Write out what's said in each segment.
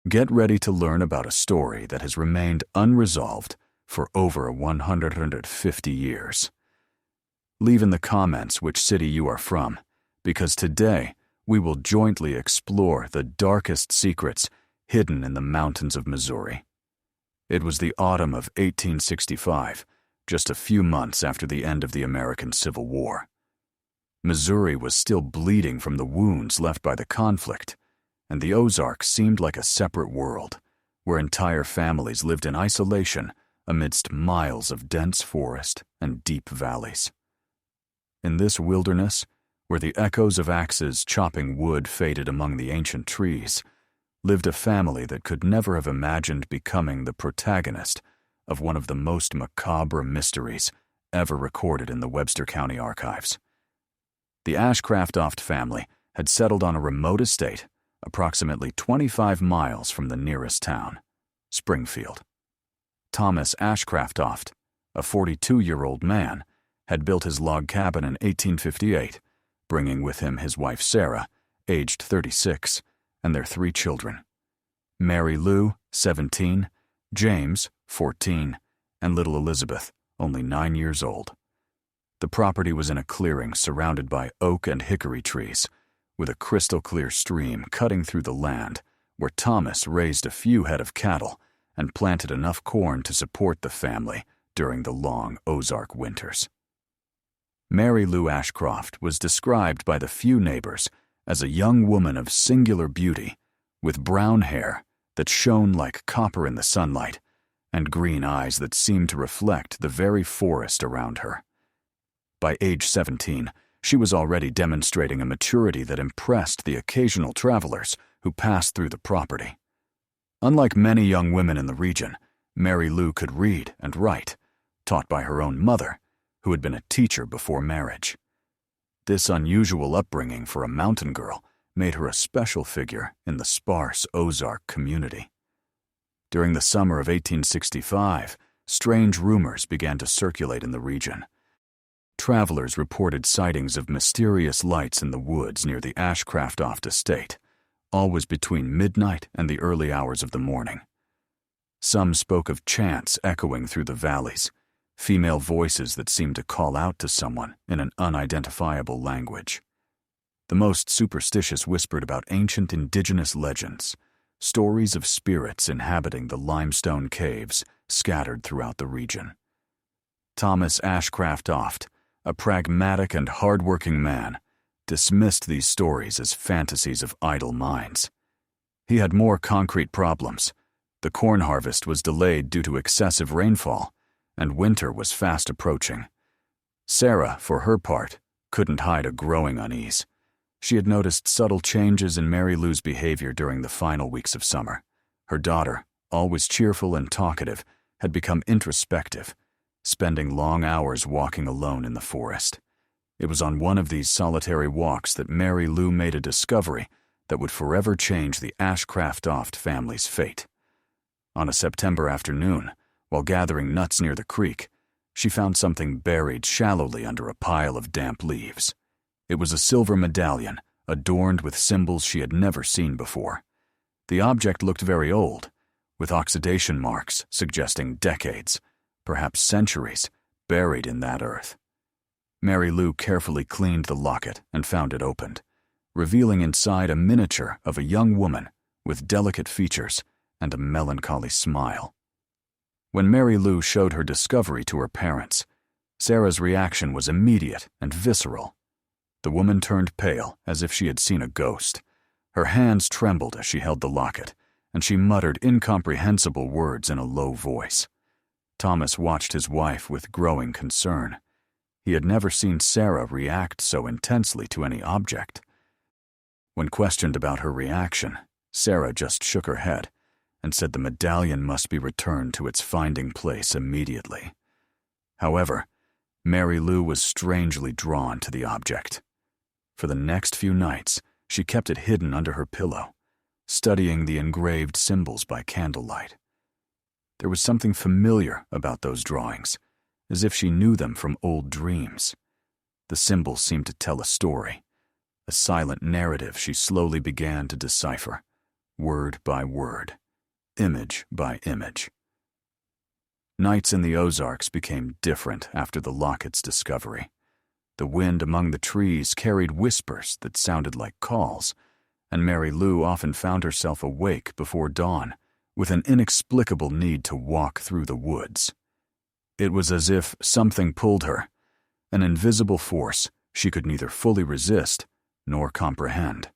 Get ready to learn about a story that has remained unresolved for over 150 years. Leave in the comments which city you are from, because today we will jointly explore the darkest secrets hidden in the mountains of Missouri. It was the autumn of 1865, just a few months after the end of the American Civil War. Missouri was still bleeding from the wounds left by the conflict, and the Ozarks seemed like a separate world, where entire families lived in isolation amidst miles of dense forest and deep valleys. In this wilderness, where the echoes of axes chopping wood faded among the ancient trees, lived a family that could never have imagined becoming the protagonist of one of the most macabre mysteries ever recorded in the Webster County archives. The Ashcroft family had settled on a remote estate approximately 25 miles from the nearest town, Springfield. Thomas Ashcroft, a 42-year-old man, had built his log cabin in 1858, bringing with him his wife Sarah, aged 36, and their 3 children: Mary Lou, 17, James, 14, and little Elizabeth, only 9 years old. The property was in a clearing surrounded by oak and hickory trees, with a crystal-clear stream cutting through the land, where Thomas raised a few head of cattle and planted enough corn to support the family during the long Ozark winters. Mary Lou Ashcroft was described by the few neighbors as a young woman of singular beauty, with brown hair that shone like copper in the sunlight and green eyes that seemed to reflect the very forest around her. By age 17, she was already demonstrating a maturity that impressed the occasional travelers who passed through the property. Unlike many young women in the region, Mary Lou could read and write, taught by her own mother, who had been a teacher before marriage. This unusual upbringing for a mountain girl made her a special figure in the sparse Ozark community. During the summer of 1865, strange rumors began to circulate in the region. Travelers reported sightings of mysterious lights in the woods near the Ashcroft estate, always between midnight and the early hours of the morning. Some spoke of chants echoing through the valleys, female voices that seemed to call out to someone in an unidentifiable language. The most superstitious whispered about ancient indigenous legends, stories of spirits inhabiting the limestone caves scattered throughout the region. Thomas Ashcroft, a pragmatic and hard-working man, dismissed these stories as fantasies of idle minds. He had more concrete problems. The corn harvest was delayed due to excessive rainfall, and winter was fast approaching. Sarah, for her part, couldn't hide a growing unease. She had noticed subtle changes in Mary Lou's behavior during the final weeks of summer. Her daughter, always cheerful and talkative, had become introspective, spending long hours walking alone in the forest. It was on one of these solitary walks that Mary Lou made a discovery that would forever change the Ashcroft family's fate. On a September afternoon, while gathering nuts near the creek, she found something buried shallowly under a pile of damp leaves. It was a silver medallion, adorned with symbols she had never seen before. The object looked very old, with oxidation marks suggesting decades, perhaps centuries, buried in that earth. Mary Lou carefully cleaned the locket and found it opened, revealing inside a miniature of a young woman with delicate features and a melancholy smile. When Mary Lou showed her discovery to her parents, Sarah's reaction was immediate and visceral. The woman turned pale as if she had seen a ghost. Her hands trembled as she held the locket, and she muttered incomprehensible words in a low voice. Thomas watched his wife with growing concern. He had never seen Sarah react so intensely to any object. When questioned about her reaction, Sarah just shook her head and said the medallion must be returned to its finding place immediately. However, Mary Lou was strangely drawn to the object. For the next few nights, she kept it hidden under her pillow, studying the engraved symbols by candlelight. There was something familiar about those drawings, as if she knew them from old dreams. The symbols seemed to tell a story, a silent narrative she slowly began to decipher, word by word, image by image. Nights in the Ozarks became different after the Locket's discovery. The wind among the trees carried whispers that sounded like calls, and Mary Lou often found herself awake before dawn with an inexplicable need to walk through the woods. It was as if something pulled her, an invisible force she could neither fully resist nor comprehend.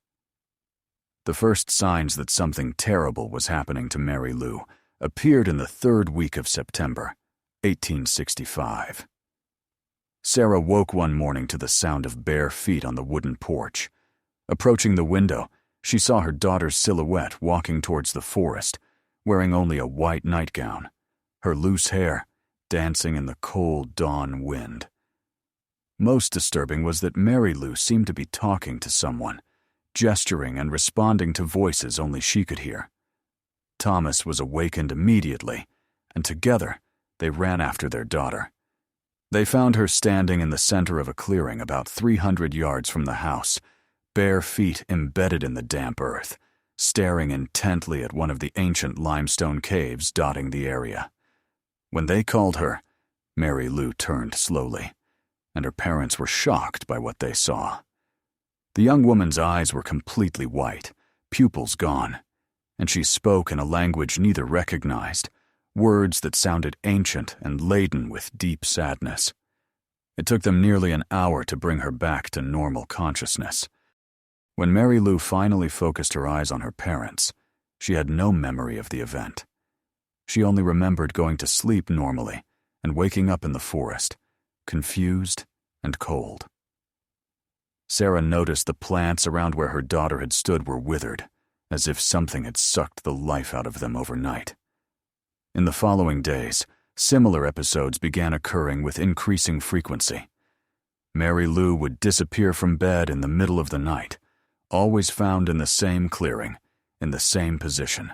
The first signs that something terrible was happening to Mary Lou appeared in the third week of September, 1865. Sarah woke one morning to the sound of bare feet on the wooden porch. Approaching the window, she saw her daughter's silhouette walking towards the forest, wearing only a white nightgown, her loose hair dancing in the cold dawn wind. Most disturbing was that Mary Lou seemed to be talking to someone, gesturing and responding to voices only she could hear. Thomas was awakened immediately, and together they ran after their daughter. They found her standing in the center of a clearing about 300 yards from the house, bare feet embedded in the damp earth, staring intently at one of the ancient limestone caves dotting the area. When they called her, Mary Lou turned slowly, and her parents were shocked by what they saw. The young woman's eyes were completely white, pupils gone, and she spoke in a language neither recognized, words that sounded ancient and laden with deep sadness. It took them nearly an hour to bring her back to normal consciousness. When Mary Lou finally focused her eyes on her parents, she had no memory of the event. She only remembered going to sleep normally and waking up in the forest, confused and cold. Sarah noticed the plants around where her daughter had stood were withered, as if something had sucked the life out of them overnight. In the following days, similar episodes began occurring with increasing frequency. Mary Lou would disappear from bed in the middle of the night, always found in the same clearing, in the same position,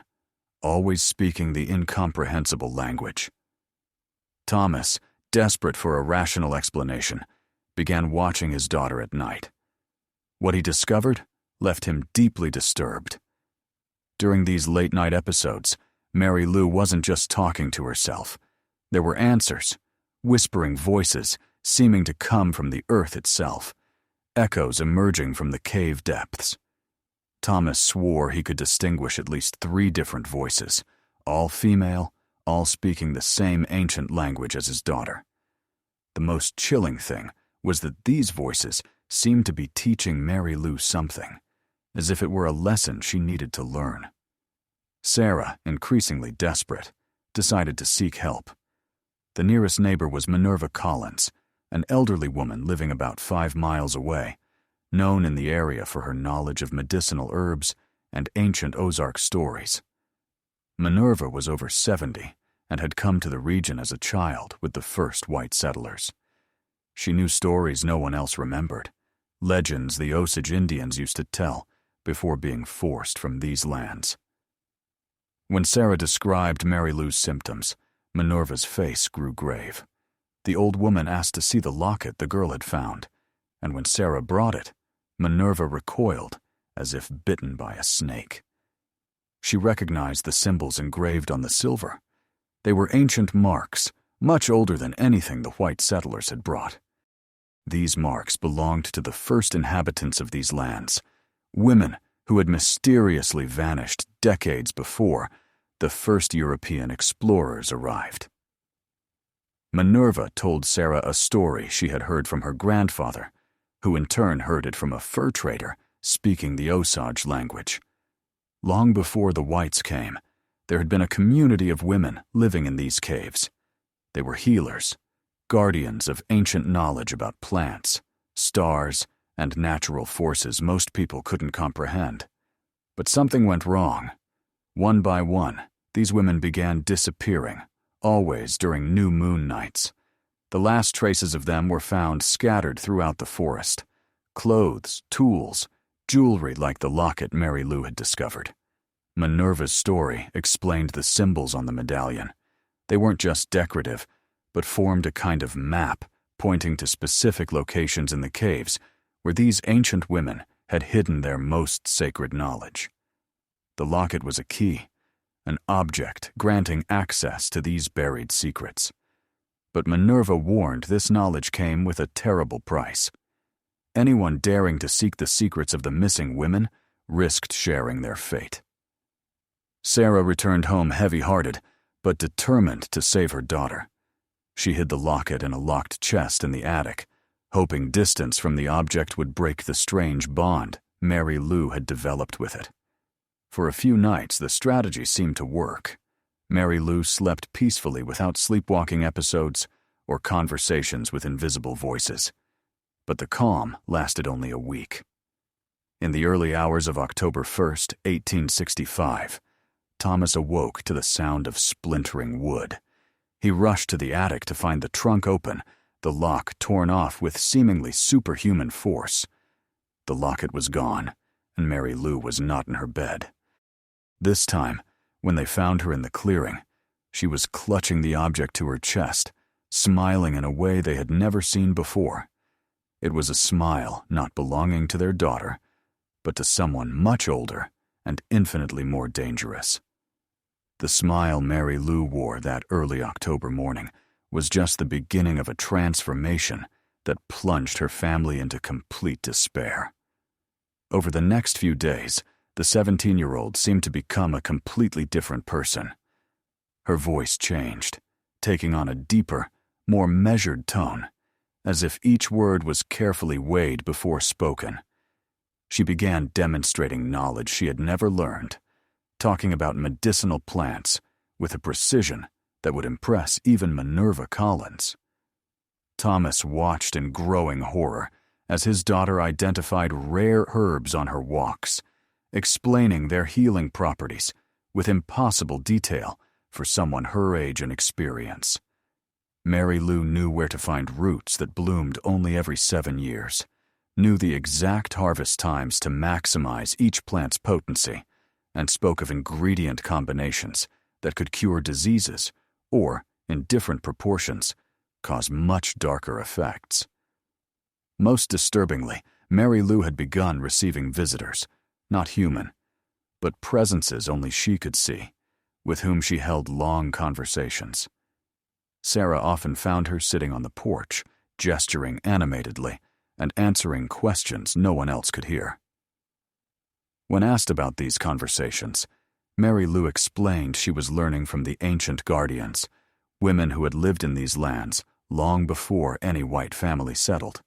always speaking the incomprehensible language. Thomas, desperate for a rational explanation, began watching his daughter at night. What he discovered left him deeply disturbed. During these late-night episodes, Mary Lou wasn't just talking to herself. There were answers, whispering voices seeming to come from the earth itself, echoes emerging from the cave depths. Thomas swore he could distinguish at least 3 different voices, all female, all speaking the same ancient language as his daughter. The most chilling thing was that these voices seemed to be teaching Mary Lou something, as if it were a lesson she needed to learn. Sarah, increasingly desperate, decided to seek help. The nearest neighbor was Minerva Collins, an elderly woman living about 5 miles away, known in the area for her knowledge of medicinal herbs and ancient Ozark stories. Minerva was over 70 and had come to the region as a child with the first white settlers. She knew stories no one else remembered, legends the Osage Indians used to tell before being forced from these lands. When Sarah described Mary Lou's symptoms, Minerva's face grew grave. The old woman asked to see the locket the girl had found, and when Sarah brought it, Minerva recoiled as if bitten by a snake. She recognized the symbols engraved on the silver. They were ancient marks, much older than anything the white settlers had brought. These marks belonged to the first inhabitants of these lands, women who had mysteriously vanished decades before the first European explorers arrived. Minerva told Sarah a story she had heard from her grandfather, who in turn heard it from a fur trader speaking the Osage language. Long before the whites came, there had been a community of women living in these caves. They were healers, guardians of ancient knowledge about plants, stars, and natural forces most people couldn't comprehend. But something went wrong. One by one, these women began disappearing, always during new moon nights. The last traces of them were found scattered throughout the forest. Clothes, tools, jewelry like the locket Mary Lou had discovered. Minerva's story explained the symbols on the medallion. They weren't just decorative, but formed a kind of map pointing to specific locations in the caves where these ancient women had hidden their most sacred knowledge. The locket was a key, an object granting access to these buried secrets. But Minerva warned this knowledge came with a terrible price. Anyone daring to seek the secrets of the missing women risked sharing their fate. Sarah returned home heavy-hearted, but determined to save her daughter. She hid the locket in a locked chest in the attic, hoping distance from the object would break the strange bond Mary Lou had developed with it. For a few nights, the strategy seemed to work. Mary Lou slept peacefully without sleepwalking episodes or conversations with invisible voices. But the calm lasted only a week. In the early hours of October 1st, 1865, Thomas awoke to the sound of splintering wood. He rushed to the attic to find the trunk open, the lock torn off with seemingly superhuman force. The locket was gone, and Mary Lou was not in her bed. This time, when they found her in the clearing, she was clutching the object to her chest, smiling in a way they had never seen before. It was a smile not belonging to their daughter, but to someone much older and infinitely more dangerous. The smile Mary Lou wore that early October morning was just the beginning of a transformation that plunged her family into complete despair. Over the next few days, the 17-year-old seemed to become a completely different person. Her voice changed, taking on a deeper, more measured tone, as if each word was carefully weighed before spoken. She began demonstrating knowledge she had never learned, talking about medicinal plants with a precision that would impress even Minerva Collins. Thomas watched in growing horror as his daughter identified rare herbs on her walks, explaining their healing properties with impossible detail for someone her age and experience. Mary Lou knew where to find roots that bloomed only every 7 years, knew the exact harvest times to maximize each plant's potency, and spoke of ingredient combinations that could cure diseases or, in different proportions, cause much darker effects. Most disturbingly, Mary Lou had begun receiving visitors, not human, but presences only she could see, with whom she held long conversations. Sarah often found her sitting on the porch, gesturing animatedly and answering questions no one else could hear. When asked about these conversations, Mary Lou explained she was learning from the ancient guardians, women who had lived in these lands long before any white family settled.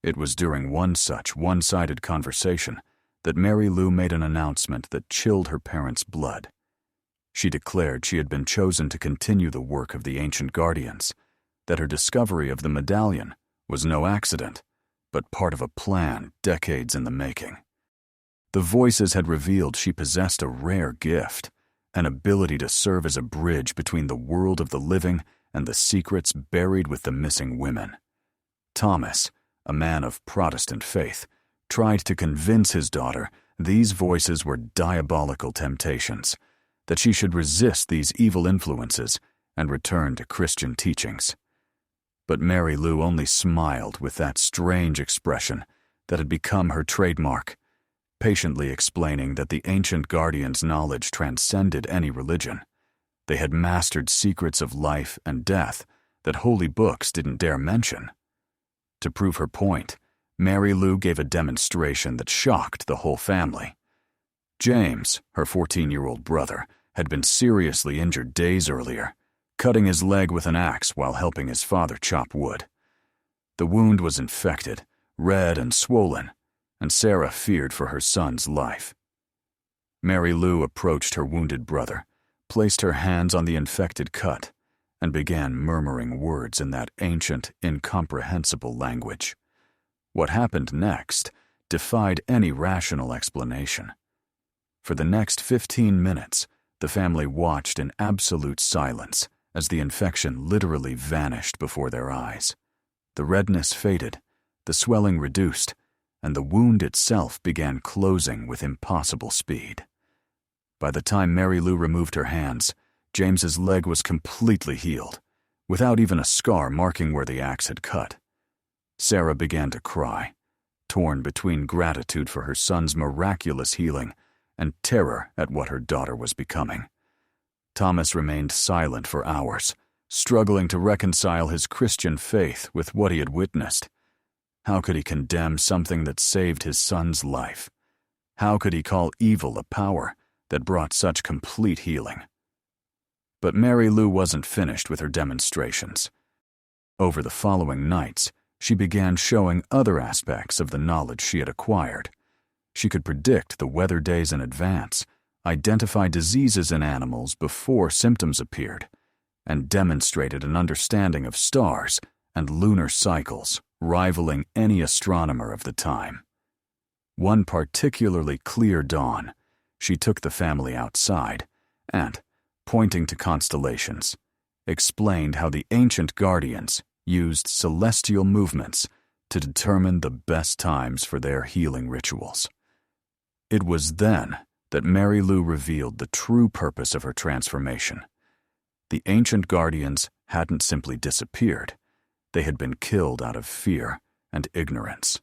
It was during one such one-sided conversation that Mary Lou made an announcement that chilled her parents' blood. She declared she had been chosen to continue the work of the ancient guardians, that her discovery of the medallion was no accident, but part of a plan decades in the making. The voices had revealed she possessed a rare gift, an ability to serve as a bridge between the world of the living and the secrets buried with the missing women. Thomas, a man of Protestant faith, tried to convince his daughter these voices were diabolical temptations, that she should resist these evil influences and return to Christian teachings. But Mary Lou only smiled with that strange expression that had become her trademark, patiently explaining that the ancient guardians' knowledge transcended any religion. They had mastered secrets of life and death that holy books didn't dare mention. To prove her point, Mary Lou gave a demonstration that shocked the whole family. James, her 14-year-old brother, had been seriously injured days earlier, cutting his leg with an axe while helping his father chop wood. The wound was infected, red and swollen, and Sarah feared for her son's life. Mary Lou approached her wounded brother, placed her hands on the infected cut, and began murmuring words in that ancient, incomprehensible language. What happened next defied any rational explanation. For the next 15 minutes, the family watched in absolute silence as the infection literally vanished before their eyes. The redness faded, the swelling reduced, and the wound itself began closing with impossible speed. By the time Mary Lou removed her hands, James's leg was completely healed, without even a scar marking where the axe had cut. Sarah began to cry, torn between gratitude for her son's miraculous healing and terror at what her daughter was becoming. Thomas remained silent for hours, struggling to reconcile his Christian faith with what he had witnessed. How could he condemn something that saved his son's life? How could he call evil a power that brought such complete healing? But Mary Lou wasn't finished with her demonstrations. Over the following nights, she began showing other aspects of the knowledge she had acquired. She could predict the weather days in advance, identify diseases in animals before symptoms appeared, and demonstrated an understanding of stars and lunar cycles rivaling any astronomer of the time. One particularly clear dawn, she took the family outside and, pointing to constellations, explained how the ancient guardians used celestial movements to determine the best times for their healing rituals. It was then that Mary Lou revealed the true purpose of her transformation. The ancient guardians hadn't simply disappeared. They had been killed out of fear and ignorance.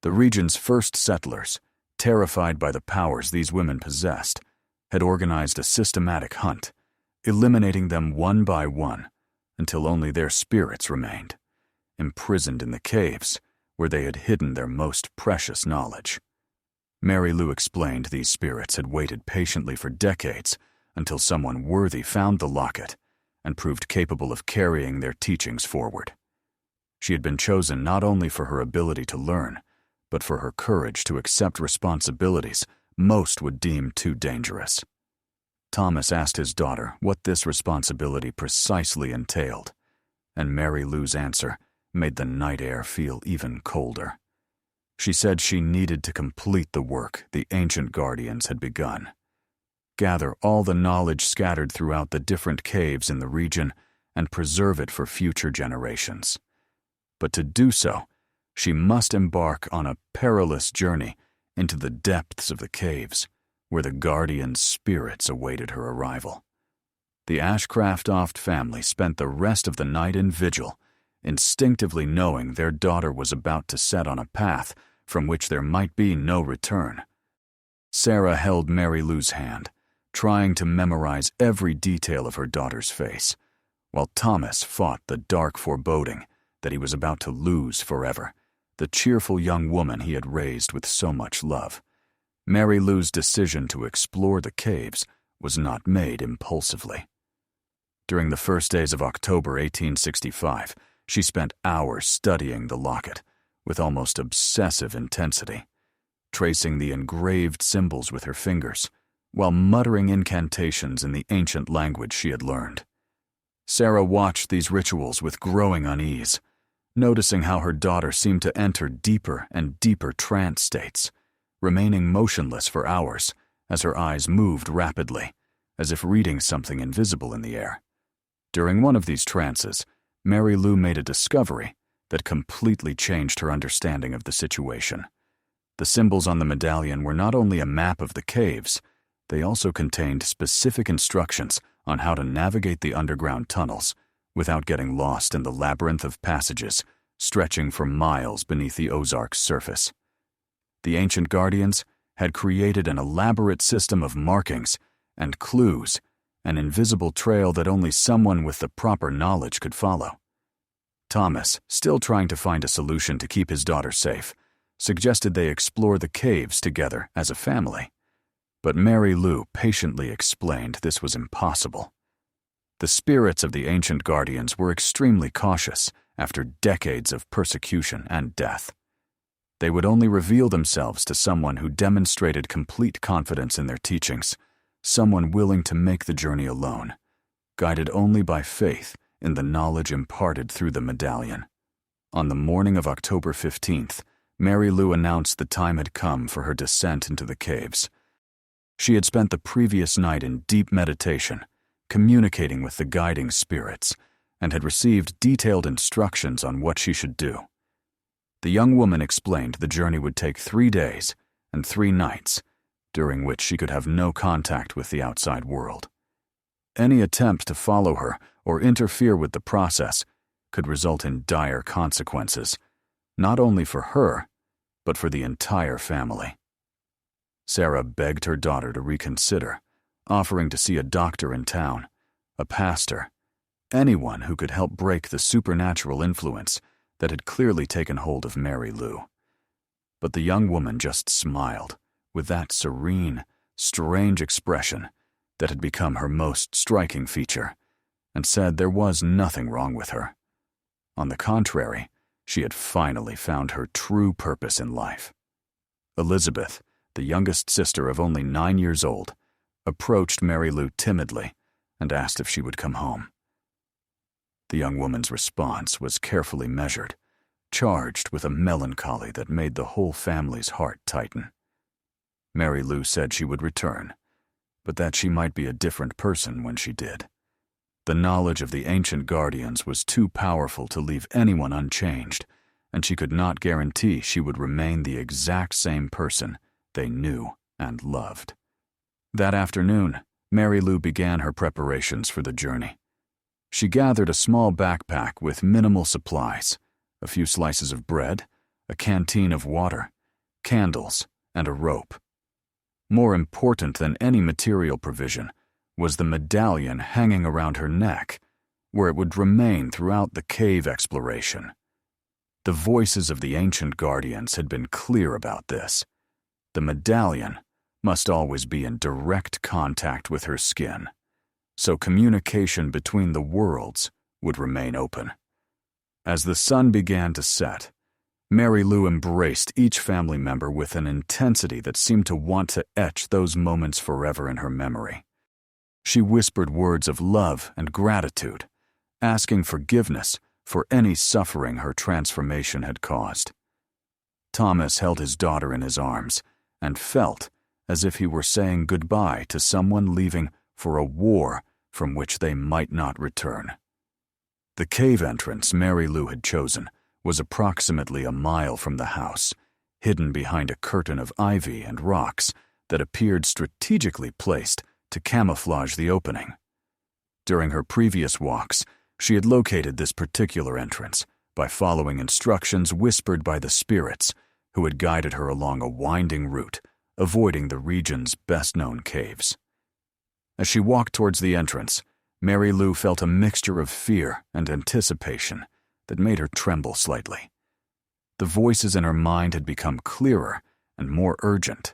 The region's first settlers, terrified by the powers these women possessed, had organized a systematic hunt, eliminating them one by one until only their spirits remained, imprisoned in the caves where they had hidden their most precious knowledge. Mary Lou explained these spirits had waited patiently for decades until someone worthy found the locket and proved capable of carrying their teachings forward. She had been chosen not only for her ability to learn, but for her courage to accept responsibilities most would deem too dangerous. Thomas asked his daughter what this responsibility precisely entailed, and Mary Lou's answer made the night air feel even colder. She said she needed to complete the work the ancient guardians had begun. Gather all the knowledge scattered throughout the different caves in the region and preserve it for future generations. But to do so, she must embark on a perilous journey into the depths of the caves, where the guardian's spirits awaited her arrival. The Ashcroft family spent the rest of the night in vigil, instinctively knowing their daughter was about to set on a path from which there might be no return. Sarah held Mary Lou's hand, trying to memorize every detail of her daughter's face, while Thomas fought the dark foreboding that he was about to lose forever the cheerful young woman he had raised with so much love. Mary Lou's decision to explore the caves was not made impulsively. During the first days of October 1865, she spent hours studying the locket with almost obsessive intensity, tracing the engraved symbols with her fingers while muttering incantations in the ancient language she had learned. Sarah watched these rituals with growing unease, noticing how her daughter seemed to enter deeper and deeper trance states, remaining motionless for hours as her eyes moved rapidly, as if reading something invisible in the air. During one of these trances, Mary Lou made a discovery that completely changed her understanding of the situation. The symbols on the medallion were not only a map of the caves, they also contained specific instructions on how to navigate the underground tunnels without getting lost in the labyrinth of passages stretching for miles beneath the Ozark's surface. The ancient guardians had created an elaborate system of markings and clues, an invisible trail that only someone with the proper knowledge could follow. Thomas, still trying to find a solution to keep his daughter safe, suggested they explore the caves together as a family. But Mary Lou patiently explained this was impossible. The spirits of the ancient guardians were extremely cautious after decades of persecution and death. They would only reveal themselves to someone who demonstrated complete confidence in their teachings, someone willing to make the journey alone, guided only by faith in the knowledge imparted through the medallion. On the morning of October 15th, Mary Lou announced the time had come for her descent into the caves. She had spent the previous night in deep meditation, communicating with the guiding spirits, and had received detailed instructions on what she should do. The young woman explained the journey would take 3 days and 3 nights, during which she could have no contact with the outside world. Any attempt to follow her or interfere with the process could result in dire consequences, not only for her, but for the entire family. Sarah begged her daughter to reconsider, offering to see a doctor in town, a pastor, anyone who could help break the supernatural influence that had clearly taken hold of Mary Lou. But the young woman just smiled, with that serene, strange expression that had become her most striking feature, and said there was nothing wrong with her. On the contrary, she had finally found her true purpose in life. Elizabeth, the youngest sister of only 9 years old, approached Mary Lou timidly and asked if she would come home. The young woman's response was carefully measured, charged with a melancholy that made the whole family's heart tighten. Mary Lou said she would return, but that she might be a different person when she did. The knowledge of the ancient guardians was too powerful to leave anyone unchanged, and she could not guarantee she would remain the exact same person they knew and loved. That afternoon, Mary Lou began her preparations for the journey. She gathered a small backpack with minimal supplies, a few slices of bread, a canteen of water, candles, and a rope. More important than any material provision was the medallion hanging around her neck, where it would remain throughout the cave exploration. The voices of the ancient guardians had been clear about this. The medallion must always be in direct contact with her skin, so communication between the worlds would remain open. As the sun began to set, Mary Lou embraced each family member with an intensity that seemed to want to etch those moments forever in her memory. She whispered words of love and gratitude, asking forgiveness for any suffering her transformation had caused. Thomas held his daughter in his arms and felt as if he were saying goodbye to someone leaving for a war from which they might not return. The cave entrance Mary Lou had chosen was approximately a mile from the house, hidden behind a curtain of ivy and rocks that appeared strategically placed to camouflage the opening. During her previous walks, she had located this particular entrance by following instructions whispered by the spirits who had guided her along a winding route, avoiding the region's best-known caves. As she walked towards the entrance, Mary Lou felt a mixture of fear and anticipation that made her tremble slightly. The voices in her mind had become clearer and more urgent,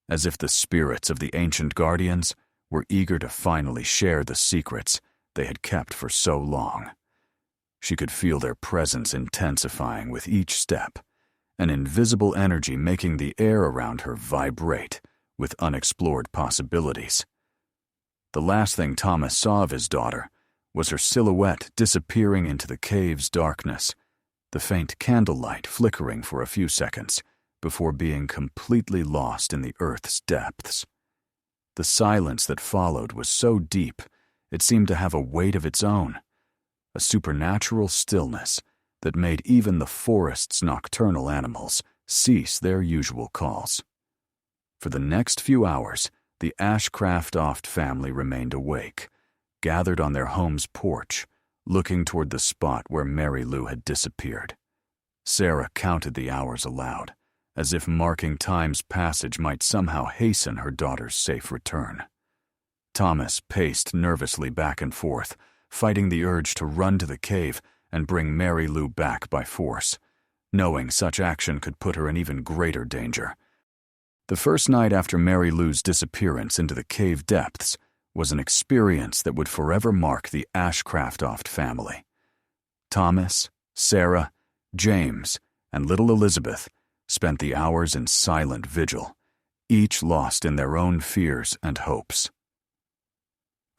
as if the spirits of the ancient guardians were eager to finally share the secrets they had kept for so long. She could feel their presence intensifying with each step, an invisible energy making the air around her vibrate with unexplored possibilities. The last thing Thomas saw of his daughter was her silhouette disappearing into the cave's darkness, the faint candlelight flickering for a few seconds before being completely lost in the earth's depths. The silence that followed was so deep it seemed to have a weight of its own, a supernatural stillness that made even the forest's nocturnal animals cease their usual calls. For the next few hours, the Ashcroft family remained awake, gathered on their home's porch, looking toward the spot where Mary Lou had disappeared. Sarah counted the hours aloud, as if marking time's passage might somehow hasten her daughter's safe return. Thomas paced nervously back and forth, fighting the urge to run to the cave and bring Mary Lou back by force, knowing such action could put her in even greater danger. The first night after Mary Lou's disappearance into the cave depths was an experience that would forever mark the Ashcroft family. Thomas, Sarah, James, and little Elizabeth spent the hours in silent vigil, each lost in their own fears and hopes.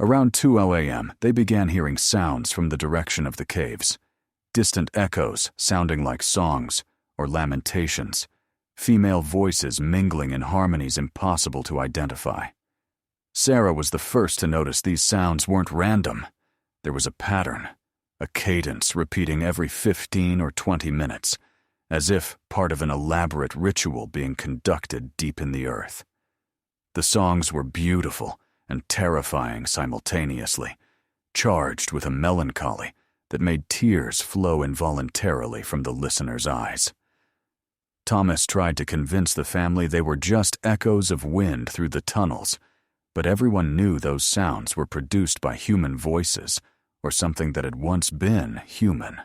Around 2 a.m., they began hearing sounds from the direction of the caves, distant echoes sounding like songs or lamentations, female voices mingling in harmonies impossible to identify. Sarah was the first to notice these sounds weren't random. There was a pattern, a cadence repeating every 15 or 20 minutes, as if part of an elaborate ritual being conducted deep in the earth. The songs were beautiful and terrifying simultaneously, charged with a melancholy that made tears flow involuntarily from the listener's eyes. Thomas tried to convince the family they were just echoes of wind through the tunnels, but everyone knew those sounds were produced by human voices, or something that had once been human.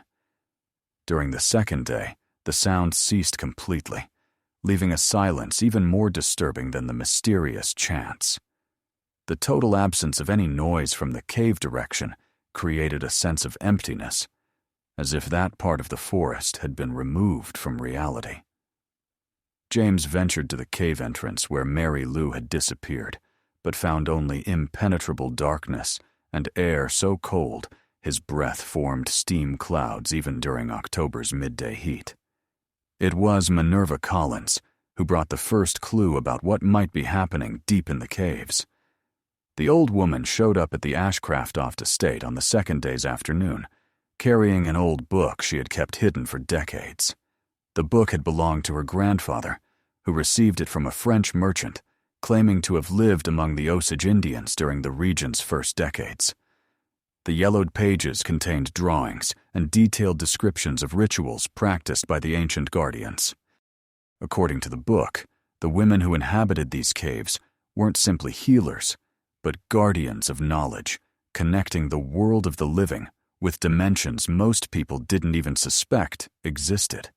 During the second day, the sounds ceased completely, leaving a silence even more disturbing than the mysterious chants. The total absence of any noise from the cave direction created a sense of emptiness, as if that part of the forest had been removed from reality. James ventured to the cave entrance where Mary Lou had disappeared, but found only impenetrable darkness and air so cold his breath formed steam clouds even during October's midday heat. It was Minerva Collins who brought the first clue about what might be happening deep in the caves. The old woman showed up at the Ashcroft estate on the second day's afternoon, carrying an old book she had kept hidden for decades. The book had belonged to her grandfather, who received it from a French merchant, claiming to have lived among the Osage Indians during the region's first decades. The yellowed pages contained drawings and detailed descriptions of rituals practiced by the ancient guardians. According to the book, the women who inhabited these caves weren't simply healers, but guardians of knowledge, connecting the world of the living with dimensions most people didn't even suspect existed.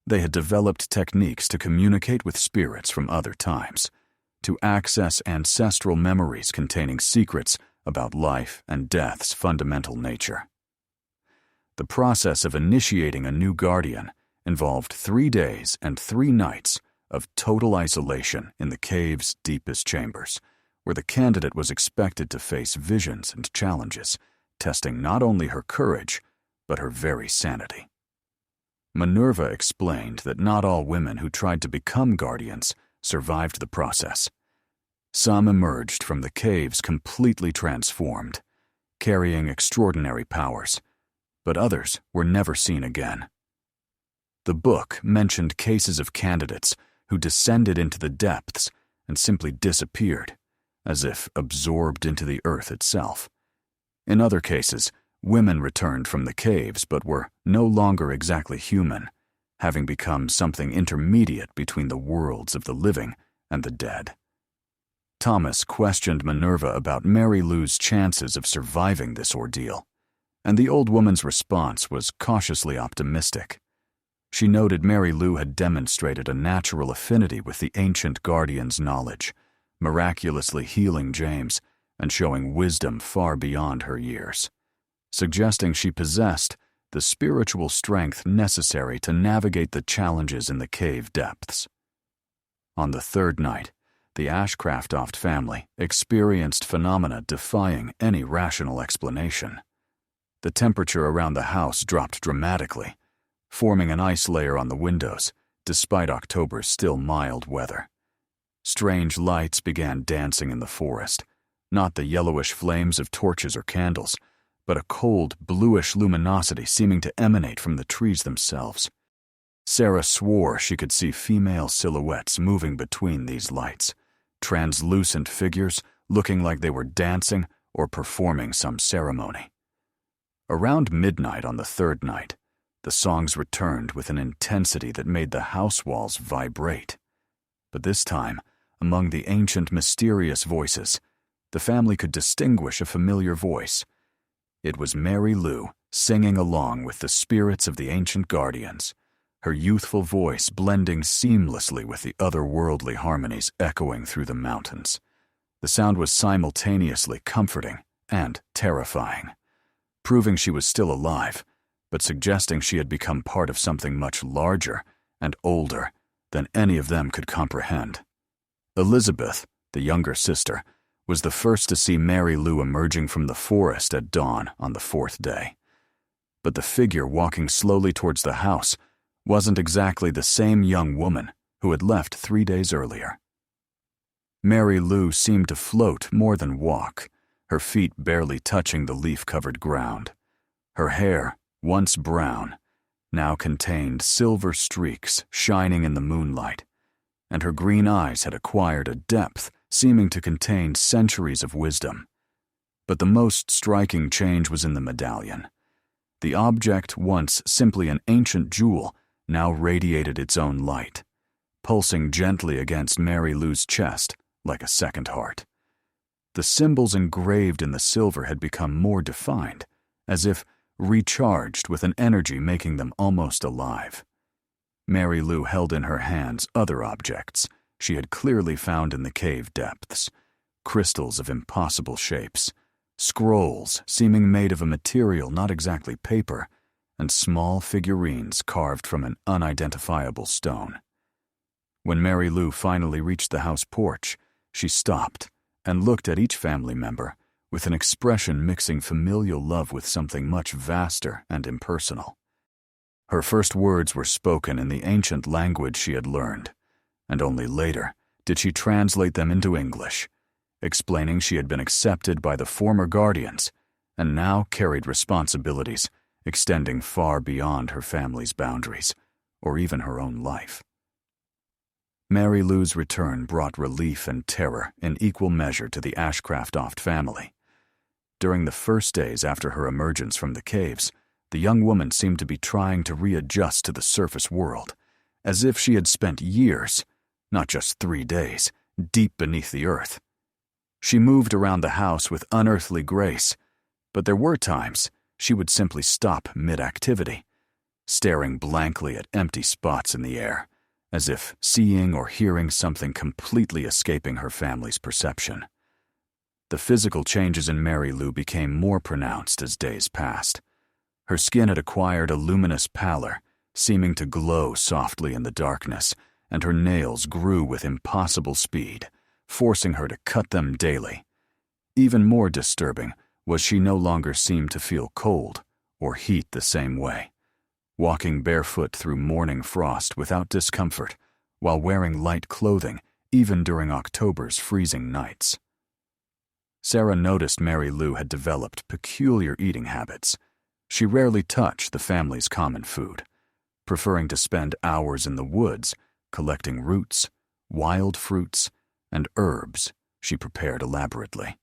They had developed techniques to communicate with spirits from other times, to access ancestral memories containing secrets about life and death's fundamental nature. The process of initiating a new guardian involved 3 days and 3 nights of total isolation in the cave's deepest chambers, where the candidate was expected to face visions and challenges, testing not only her courage, but her very sanity. Minerva explained that not all women who tried to become guardians survived the process. Some emerged from the caves completely transformed, carrying extraordinary powers, but others were never seen again. The book mentioned cases of candidates who descended into the depths and simply disappeared, as if absorbed into the earth itself. In other cases, women returned from the caves but were no longer exactly human, having become something intermediate between the worlds of the living and the dead. Thomas questioned Minerva about Mary Lou's chances of surviving this ordeal, and the old woman's response was cautiously optimistic. She noted Mary Lou had demonstrated a natural affinity with the ancient guardian's knowledge, miraculously healing James and showing wisdom far beyond her years, suggesting she possessed the spiritual strength necessary to navigate the challenges in the cave depths. On the third night, the Ashcroft family experienced phenomena defying any rational explanation. The temperature around the house dropped dramatically, forming an ice layer on the windows, despite October's still mild weather. Strange lights began dancing in the forest, not the yellowish flames of torches or candles, but a cold, bluish luminosity seeming to emanate from the trees themselves. Sarah swore she could see female silhouettes moving between these lights, translucent figures looking like they were dancing or performing some ceremony. Around midnight on the third night, the songs returned with an intensity that made the house walls vibrate. But this time, among the ancient mysterious voices, the family could distinguish a familiar voice. It was Mary Lou singing along with the spirits of the ancient guardians, her youthful voice blending seamlessly with the otherworldly harmonies echoing through the mountains. The sound was simultaneously comforting and terrifying, proving she was still alive, but suggesting she had become part of something much larger and older than any of them could comprehend. Elizabeth, the younger sister, was the first to see Mary Lou emerging from the forest at dawn on the fourth day. But the figure walking slowly towards the house wasn't exactly the same young woman who had left 3 days earlier. Mary Lou seemed to float more than walk, her feet barely touching the leaf-covered ground. Her hair, once brown, now contained silver streaks shining in the moonlight, and her green eyes had acquired a depth seeming to contain centuries of wisdom. But the most striking change was in the medallion. The object, once simply an ancient jewel, now radiated its own light, pulsing gently against Mary Lou's chest like a second heart. The symbols engraved in the silver had become more defined, as if recharged with an energy making them almost alive. Mary Lou held in her hands other objects she had clearly found in the cave depths, crystals of impossible shapes, scrolls seeming made of a material not exactly paper, and small figurines carved from an unidentifiable stone. When Mary Lou finally reached the house porch, she stopped and looked at each family member with an expression mixing familial love with something much vaster and impersonal. Her first words were spoken in the ancient language she had learned, and only later did she translate them into English, explaining she had been accepted by the former guardians and now carried responsibilities extending far beyond her family's boundaries, or even her own life. Mary Lou's return brought relief and terror in equal measure to the Ashcroft family. During the first days after her emergence from the caves, the young woman seemed to be trying to readjust to the surface world, as if she had spent years, not just 3 days, deep beneath the earth. She moved around the house with unearthly grace, but there were times she would simply stop mid-activity, staring blankly at empty spots in the air, as if seeing or hearing something completely escaping her family's perception. The physical changes in Mary Lou became more pronounced as days passed. Her skin had acquired a luminous pallor, seeming to glow softly in the darkness, and her nails grew with impossible speed, forcing her to cut them daily. Even more disturbing was she no longer seemed to feel cold or heat the same way, walking barefoot through morning frost without discomfort, while wearing light clothing even during October's freezing nights. Sarah noticed Mary Lou had developed peculiar eating habits. She rarely touched the family's common food, preferring to spend hours in the woods collecting roots, wild fruits, and herbs she prepared elaborately.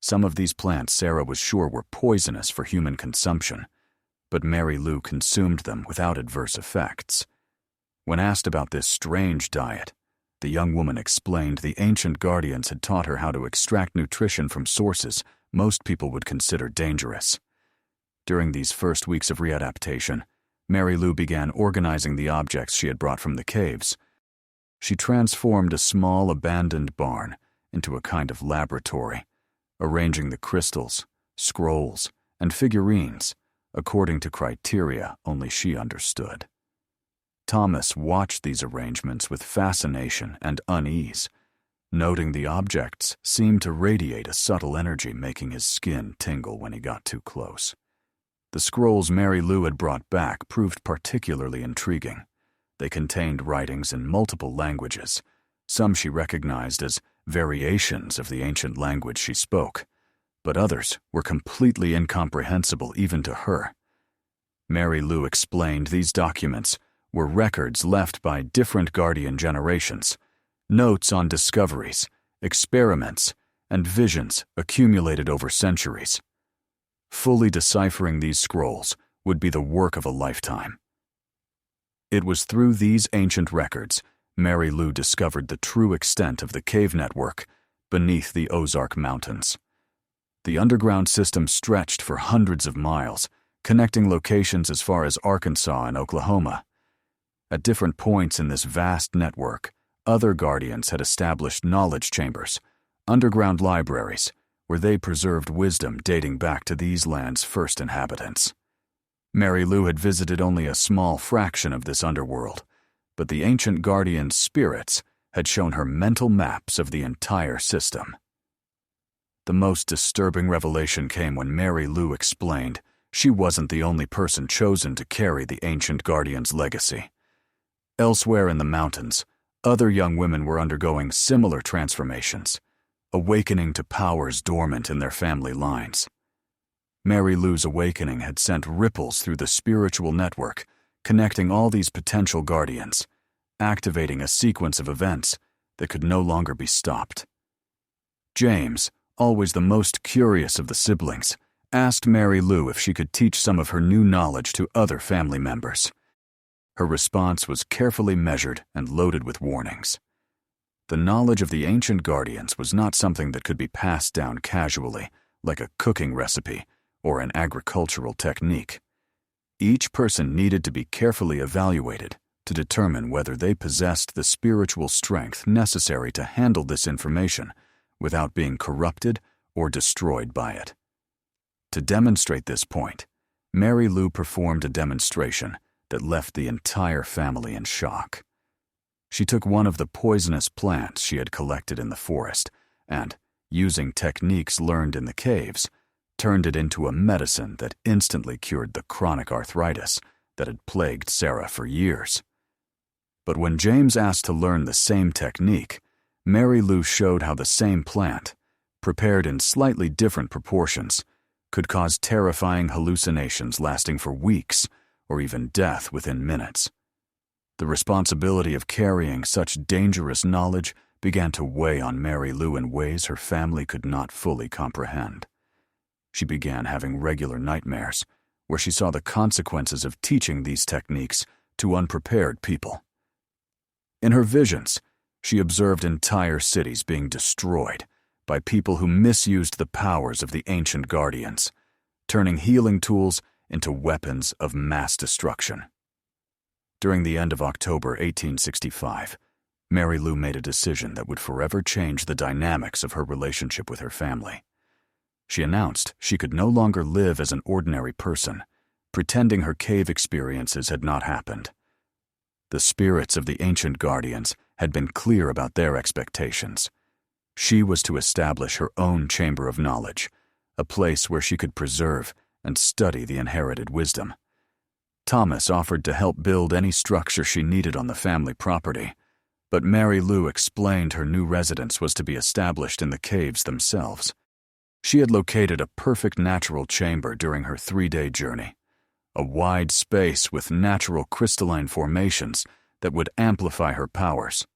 Some of these plants Sarah was sure were poisonous for human consumption, but Mary Lou consumed them without adverse effects. When asked about this strange diet, the young woman explained the ancient guardians had taught her how to extract nutrition from sources most people would consider dangerous. During these first weeks of readaptation, Mary Lou began organizing the objects she had brought from the caves. She transformed a small abandoned barn into a kind of laboratory, arranging the crystals, scrolls, and figurines according to criteria only she understood. Thomas watched these arrangements with fascination and unease, noting the objects seemed to radiate a subtle energy, making his skin tingle when he got too close. The scrolls Mary Lou had brought back proved particularly intriguing. They contained writings in multiple languages, some she recognized as variations of the ancient language she spoke, but others were completely incomprehensible even to her. Mary Lou explained these documents were records left by different guardian generations, notes on discoveries, experiments, and visions accumulated over centuries. Fully deciphering these scrolls would be the work of a lifetime. It was through these ancient records Mary Lou discovered the true extent of the cave network beneath the Ozark Mountains. The underground system stretched for hundreds of miles, connecting locations as far as Arkansas and Oklahoma. At different points in this vast network, other guardians had established knowledge chambers, underground libraries, where they preserved wisdom dating back to these lands' first inhabitants. Mary Lou had visited only a small fraction of this underworld, but the ancient guardians' spirits had shown her mental maps of the entire system. The most disturbing revelation came when Mary Lou explained she wasn't the only person chosen to carry the ancient guardian's legacy. Elsewhere in the mountains, other young women were undergoing similar transformations, awakening to powers dormant in their family lines. Mary Lou's awakening had sent ripples through the spiritual network, connecting all these potential guardians, activating a sequence of events that could no longer be stopped. James, always the most curious of the siblings, asked Mary Lou if she could teach some of her new knowledge to other family members. Her response was carefully measured and loaded with warnings. The knowledge of the ancient guardians was not something that could be passed down casually, like a cooking recipe or an agricultural technique. Each person needed to be carefully evaluated to determine whether they possessed the spiritual strength necessary to handle this information without being corrupted or destroyed by it. To demonstrate this point, Mary Lou performed a demonstration that left the entire family in shock. She took one of the poisonous plants she had collected in the forest and, using techniques learned in the caves, turned it into a medicine that instantly cured the chronic arthritis that had plagued Sarah for years. But when James asked to learn the same technique, Mary Lou showed how the same plant, prepared in slightly different proportions, could cause terrifying hallucinations lasting for weeks or even death within minutes. The responsibility of carrying such dangerous knowledge began to weigh on Mary Lou in ways her family could not fully comprehend. She began having regular nightmares, where she saw the consequences of teaching these techniques to unprepared people. In her visions, she observed entire cities being destroyed by people who misused the powers of the ancient guardians, turning healing tools into weapons of mass destruction. During the end of October 1865, Mary Lou made a decision that would forever change the dynamics of her relationship with her family. She announced she could no longer live as an ordinary person, pretending her cave experiences had not happened. The spirits of the ancient guardians had been clear about their expectations. She was to establish her own chamber of knowledge, a place where she could preserve and study the inherited wisdom. Thomas offered to help build any structure she needed on the family property, but Mary Lou explained her new residence was to be established in the caves themselves. She had located a perfect natural chamber during her 3-day journey, a wide space with natural crystalline formations that would amplify her powers.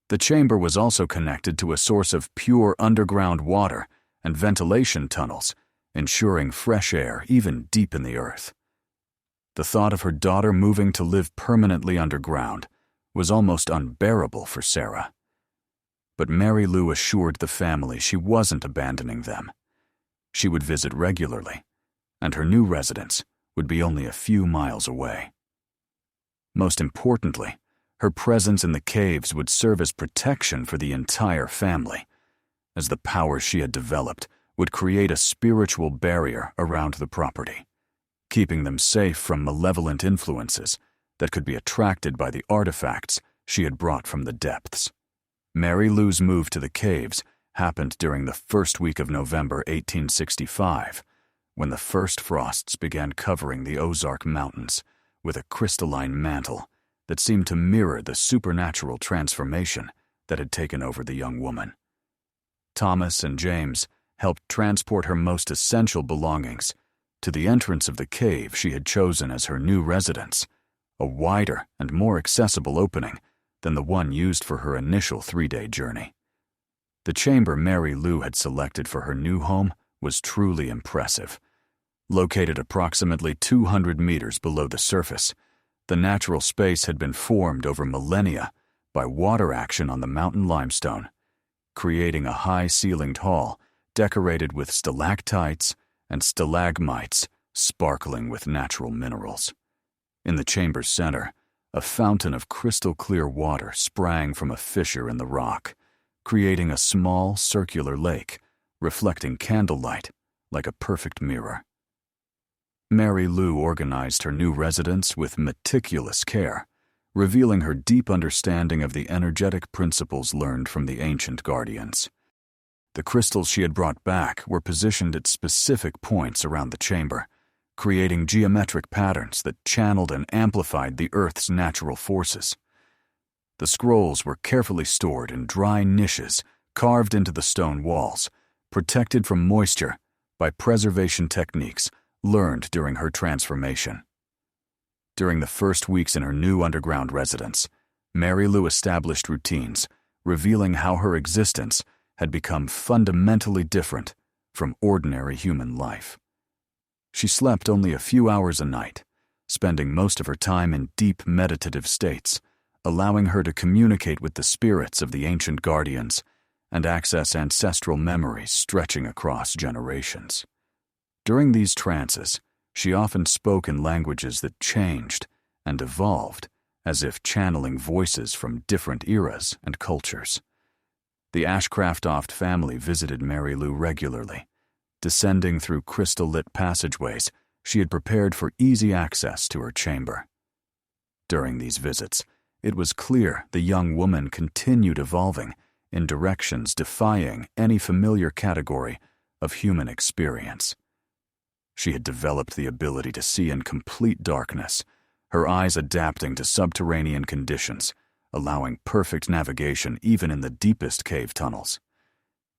The chamber was also connected to a source of pure underground water and ventilation tunnels, ensuring fresh air even deep in the earth. The thought of her daughter moving to live permanently underground was almost unbearable for Sarah. But Mary Lou assured the family she wasn't abandoning them. She would visit regularly, and her new residence would be only a few miles away. Most importantly, her presence in the caves would serve as protection for the entire family, as the powers she had developed would create a spiritual barrier around the property, keeping them safe from malevolent influences that could be attracted by the artifacts she had brought from the depths. Mary Lou's move to the caves happened during the first week of November 1865, when the first frosts began covering the Ozark Mountains with a crystalline mantle that seemed to mirror the supernatural transformation that had taken over the young woman. Thomas and James helped transport her most essential belongings to the entrance of the cave she had chosen as her new residence, a wider and more accessible opening than the one used for her initial 3-day journey. The chamber Mary Lou had selected for her new home was truly impressive. Located approximately 200 meters below the surface, the natural space had been formed over millennia by water action on the mountain limestone, creating a high-ceilinged hall decorated with stalactites and stalagmites sparkling with natural minerals. In the chamber's center, a fountain of crystal-clear water sprang from a fissure in the rock, creating a small circular lake, reflecting candlelight like a perfect mirror. Mary Lou organized her new residence with meticulous care, revealing her deep understanding of the energetic principles learned from the ancient guardians. The crystals she had brought back were positioned at specific points around the chamber, creating geometric patterns that channeled and amplified the Earth's natural forces. The scrolls were carefully stored in dry niches carved into the stone walls, protected from moisture by preservation techniques learned during her transformation. During the first weeks in her new underground residence, Mary Lou established routines, revealing how her existence had become fundamentally different from ordinary human life. She slept only a few hours a night, spending most of her time in deep meditative states, allowing her to communicate with the spirits of the ancient guardians and access ancestral memories stretching across generations. During these trances, she often spoke in languages that changed and evolved, as if channeling voices from different eras and cultures. The Ashcroft family visited Mary Lou regularly. Descending through crystal-lit passageways, she had prepared for easy access to her chamber. During these visits, it was clear the young woman continued evolving in directions defying any familiar category of human experience. She had developed the ability to see in complete darkness, her eyes adapting to subterranean conditions, allowing perfect navigation even in the deepest cave tunnels.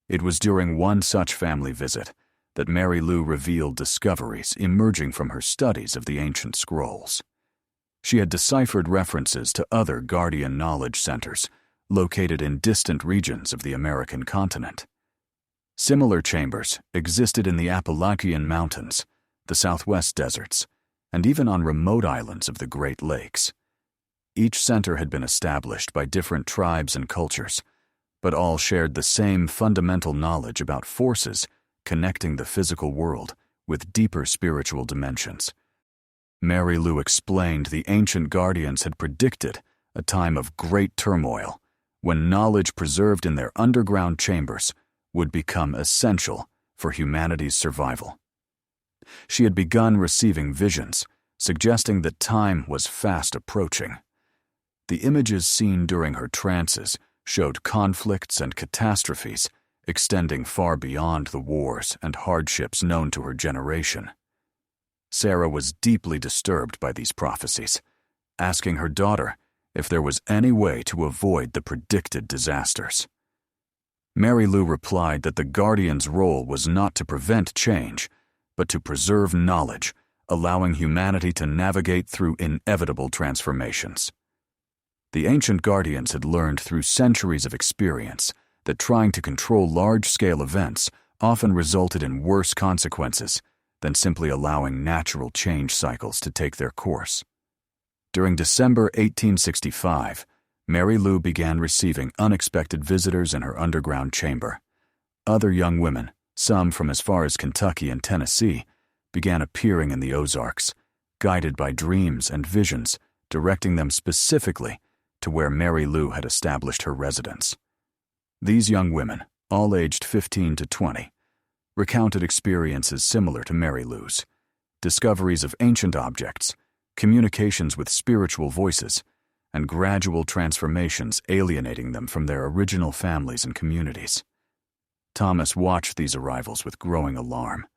It was during one such family visit that Mary Lou revealed discoveries emerging from her studies of the ancient scrolls. She had deciphered references to other guardian knowledge centers located in distant regions of the American continent. Similar chambers existed in the Appalachian Mountains, the Southwest deserts, and even on remote islands of the Great Lakes. Each center had been established by different tribes and cultures, but all shared the same fundamental knowledge about forces connecting the physical world with deeper spiritual dimensions. Mary Lou explained the ancient guardians had predicted a time of great turmoil when knowledge preserved in their underground chambers would become essential for humanity's survival. She had begun receiving visions, suggesting that time was fast approaching. The images seen during her trances showed conflicts and catastrophes extending far beyond the wars and hardships known to her generation. Sarah was deeply disturbed by these prophecies, asking her daughter if there was any way to avoid the predicted disasters. Mary Lou replied that the Guardian's role was not to prevent change, but to preserve knowledge, allowing humanity to navigate through inevitable transformations. The ancient Guardians had learned through centuries of experience that trying to control large-scale events often resulted in worse consequences than simply allowing natural change cycles to take their course. During December 1865, Mary Lou began receiving unexpected visitors in her underground chamber. Other young women, some from as far as Kentucky and Tennessee, began appearing in the Ozarks, guided by dreams and visions, directing them specifically to where Mary Lou had established her residence. These young women, all aged 15 to 20, recounted experiences similar to Mary Lou's, discoveries of ancient objects, communications with spiritual voices, and gradual transformations alienating them from their original families and communities. Thomas watched these arrivals with growing alarm.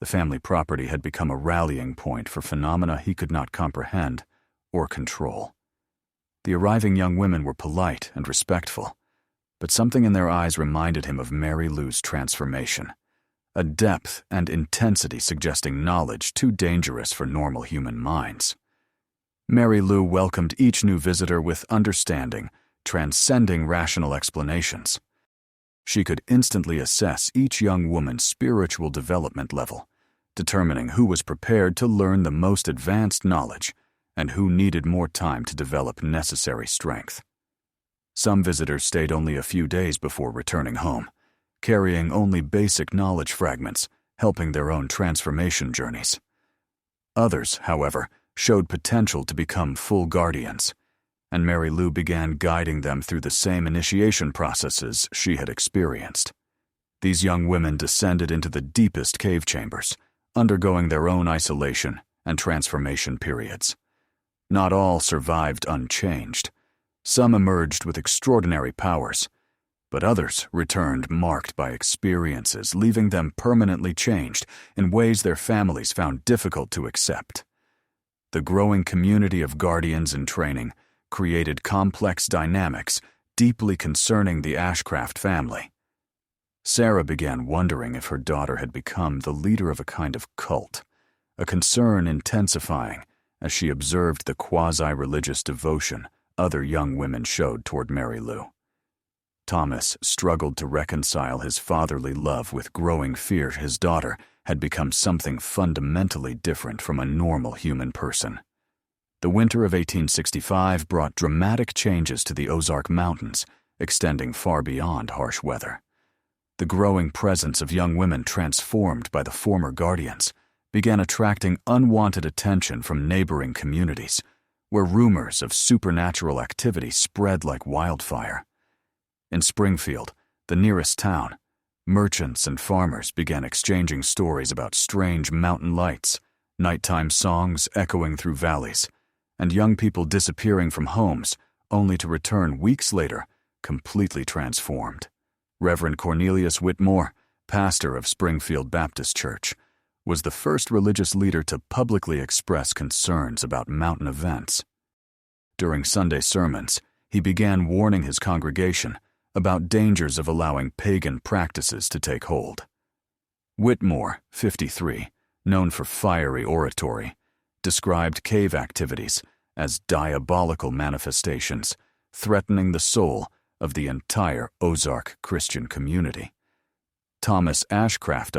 The family property had become a rallying point for phenomena he could not comprehend or control. The arriving young women were polite and respectful, but something in their eyes reminded him of Mary Lou's transformation, a depth and intensity suggesting knowledge too dangerous for normal human minds. Mary Lou welcomed each new visitor with understanding, transcending rational explanations. She could instantly assess each young woman's spiritual development level, determining who was prepared to learn the most advanced knowledge and who needed more time to develop necessary strength. Some visitors stayed only a few days before returning home, carrying only basic knowledge fragments, helping their own transformation journeys. Others, however, showed potential to become full guardians, and Mary Lou began guiding them through the same initiation processes she had experienced. These young women descended into the deepest cave chambers, undergoing their own isolation and transformation periods. Not all survived unchanged. Some emerged with extraordinary powers, but others returned marked by experiences leaving them permanently changed in ways their families found difficult to accept. The growing community of guardians in training created complex dynamics deeply concerning the Ashcroft family. Sarah began wondering if her daughter had become the leader of a kind of cult, a concern intensifying as she observed the quasi-religious devotion other young women showed toward Mary Lou. Thomas struggled to reconcile his fatherly love with growing fear his daughter had become something fundamentally different from a normal human person. The winter of 1865 brought dramatic changes to the Ozark Mountains, extending far beyond harsh weather. The growing presence of young women transformed by the former guardians began attracting unwanted attention from neighboring communities, where rumors of supernatural activity spread like wildfire. In Springfield, the nearest town, merchants and farmers began exchanging stories about strange mountain lights, nighttime songs echoing through valleys, and young people disappearing from homes only to return weeks later, completely transformed. Reverend Cornelius Whitmore, pastor of Springfield Baptist Church, was the first religious leader to publicly express concerns about mountain events. During Sunday sermons, he began warning his congregation about dangers of allowing pagan practices to take hold. Whitmore, 53, known for fiery oratory, described cave activities as diabolical manifestations threatening the soul of the entire Ozark Christian community. Thomas Ashcroft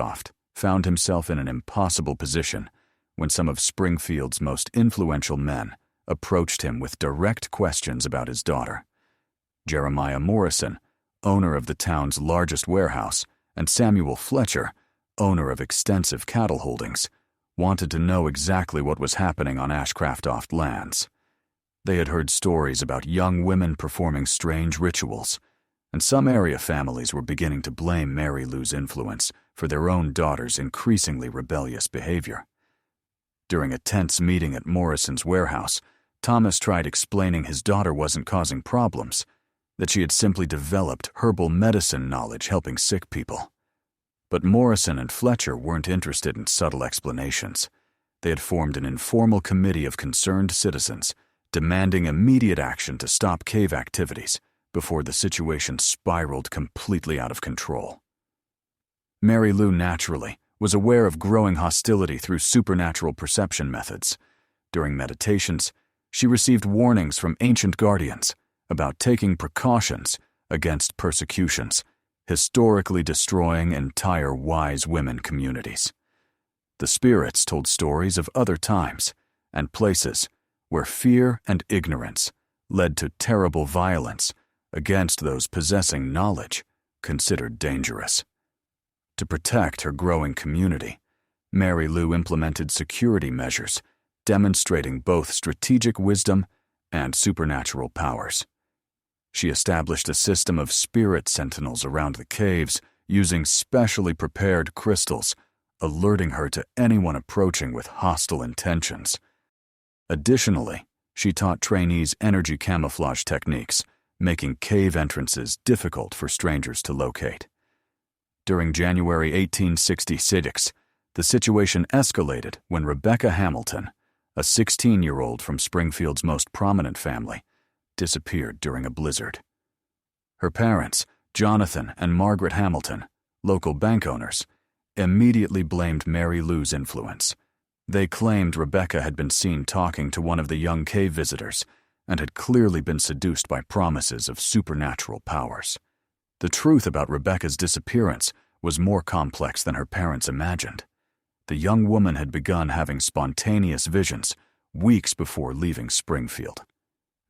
found himself in an impossible position when some of Springfield's most influential men approached him with direct questions about his daughter. Jeremiah Morrison, owner of the town's largest warehouse, and Samuel Fletcher, owner of extensive cattle holdings, wanted to know exactly what was happening on Ashcroft lands. They had heard stories about young women performing strange rituals, and some area families were beginning to blame Mary Lou's influence for their own daughter's increasingly rebellious behavior. During a tense meeting at Morrison's warehouse, Thomas tried explaining his daughter wasn't causing problems, that she had simply developed herbal medicine knowledge helping sick people. But Morrison and Fletcher weren't interested in subtle explanations. They had formed an informal committee of concerned citizens, demanding immediate action to stop cave activities before the situation spiraled completely out of control. Mary Lou naturally was aware of growing hostility through supernatural perception methods. During meditations, she received warnings from ancient guardians about taking precautions against persecutions, historically destroying entire wise women communities. The spirits told stories of other times and places where fear and ignorance led to terrible violence against those possessing knowledge considered dangerous. To protect her growing community, Mary Lou implemented security measures demonstrating both strategic wisdom and supernatural powers. She established a system of spirit sentinels around the caves using specially prepared crystals, alerting her to anyone approaching with hostile intentions. Additionally, she taught trainees energy camouflage techniques, making cave entrances difficult for strangers to locate. During January 1866, the situation escalated when Rebecca Hamilton, a 16-year-old from Springfield's most prominent family, disappeared during a blizzard. Her parents, Jonathan and Margaret Hamilton, local bank owners, immediately blamed Mary Lou's influence. They claimed Rebecca had been seen talking to one of the young cave visitors and had clearly been seduced by promises of supernatural powers. The truth about Rebecca's disappearance was more complex than her parents imagined. The young woman had begun having spontaneous visions weeks before leaving Springfield.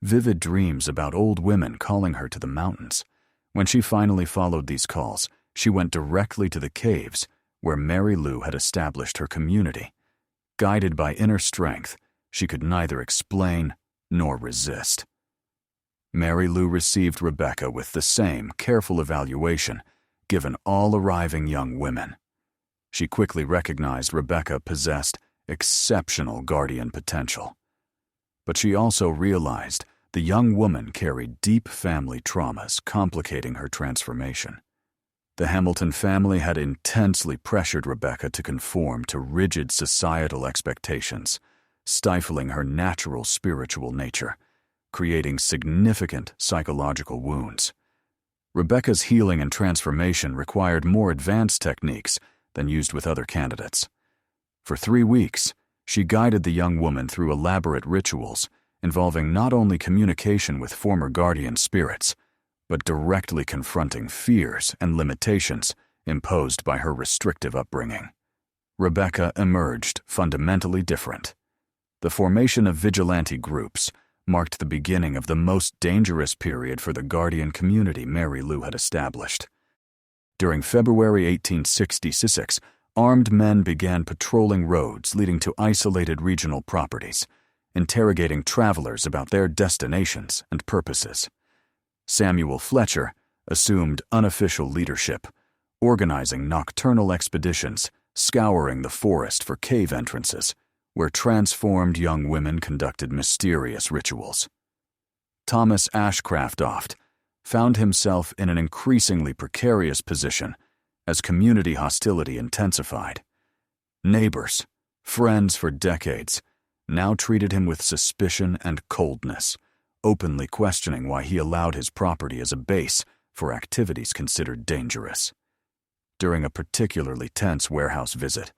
Vivid dreams about old women calling her to the mountains. When she finally followed these calls, she went directly to the caves where Mary Lou had established her community. Guided by inner strength, she could neither explain nor resist. Mary Lou received Rebecca with the same careful evaluation given all arriving young women. She quickly recognized Rebecca possessed exceptional guardian potential. But she also realized the young woman carried deep family traumas complicating her transformation. The Hamilton family had intensely pressured Rebecca to conform to rigid societal expectations, stifling her natural spiritual nature, creating significant psychological wounds. Rebecca's healing and transformation required more advanced techniques than used with other candidates. For 3 weeks, she guided the young woman through elaborate rituals involving not only communication with former guardian spirits, but directly confronting fears and limitations imposed by her restrictive upbringing. Rebecca emerged fundamentally different. The formation of vigilante groups marked the beginning of the most dangerous period for the guardian community Mary Lou had established. During February 1866, armed men began patrolling roads leading to isolated regional properties, interrogating travelers about their destinations and purposes. Samuel Fletcher assumed unofficial leadership, organizing nocturnal expeditions, scouring the forest for cave entrances, where transformed young women conducted mysterious rituals. Thomas Ashcroft found himself in an increasingly precarious position as community hostility intensified. Neighbors, friends for decades, now treated him with suspicion and coldness, openly questioning why he allowed his property as a base for activities considered dangerous. During a particularly tense warehouse visit,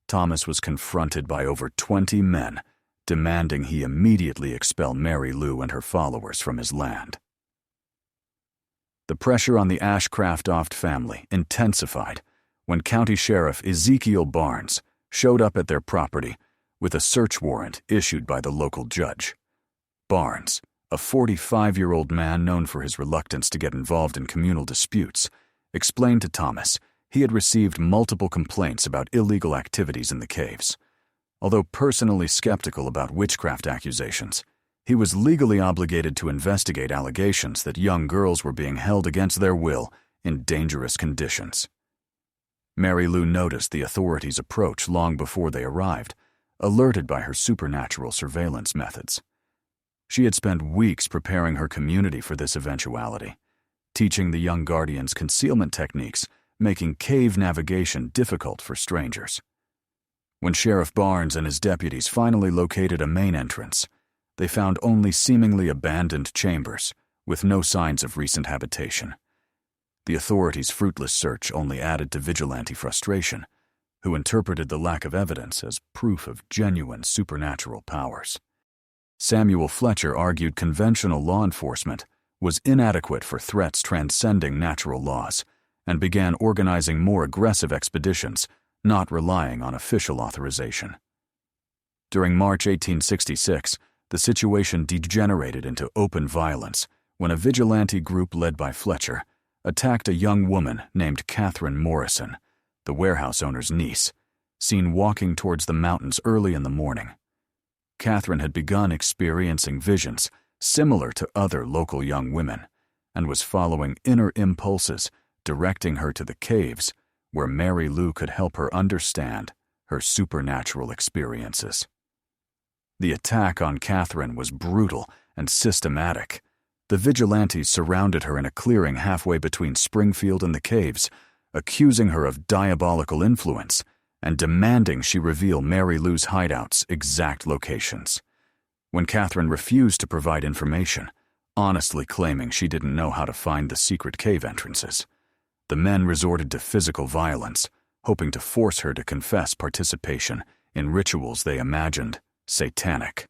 Thomas was confronted by over 20 men, demanding he immediately expel Mary Lou and her followers from his land. The pressure on the Ashcroft family intensified when County Sheriff Ezekiel Barnes showed up at their property with a search warrant issued by the local judge. Barnes, a 45-year-old man known for his reluctance to get involved in communal disputes, explained to Thomas he had received multiple complaints about illegal activities in the caves. Although personally skeptical about witchcraft accusations, he was legally obligated to investigate allegations that young girls were being held against their will in dangerous conditions. Mary Lou noticed the authorities' approach long before they arrived, alerted by her supernatural surveillance methods. She had spent weeks preparing her community for this eventuality, teaching the young guardians concealment techniques, making cave navigation difficult for strangers. When Sheriff Barnes and his deputies finally located a main entrance, they found only seemingly abandoned chambers with no signs of recent habitation. The authorities' fruitless search only added to vigilante frustration, who interpreted the lack of evidence as proof of genuine supernatural powers. Samuel Fletcher argued conventional law enforcement was inadequate for threats transcending natural laws, and began organizing more aggressive expeditions, not relying on official authorization. During March 1866, the situation degenerated into open violence when a vigilante group led by Fletcher attacked a young woman named Catherine Morrison, the warehouse owner's niece, seen walking towards the mountains early in the morning. Catherine had begun experiencing visions similar to other local young women and was following inner impulses directing her to the caves where Mary Lou could help her understand her supernatural experiences. The attack on Catherine was brutal and systematic. The vigilantes surrounded her in a clearing halfway between Springfield and the caves, accusing her of diabolical influence and demanding she reveal Mary Lou's hideout's exact locations. When Catherine refused to provide information, honestly claiming she didn't know how to find the secret cave entrances, the men resorted to physical violence, hoping to force her to confess participation in rituals they imagined satanic.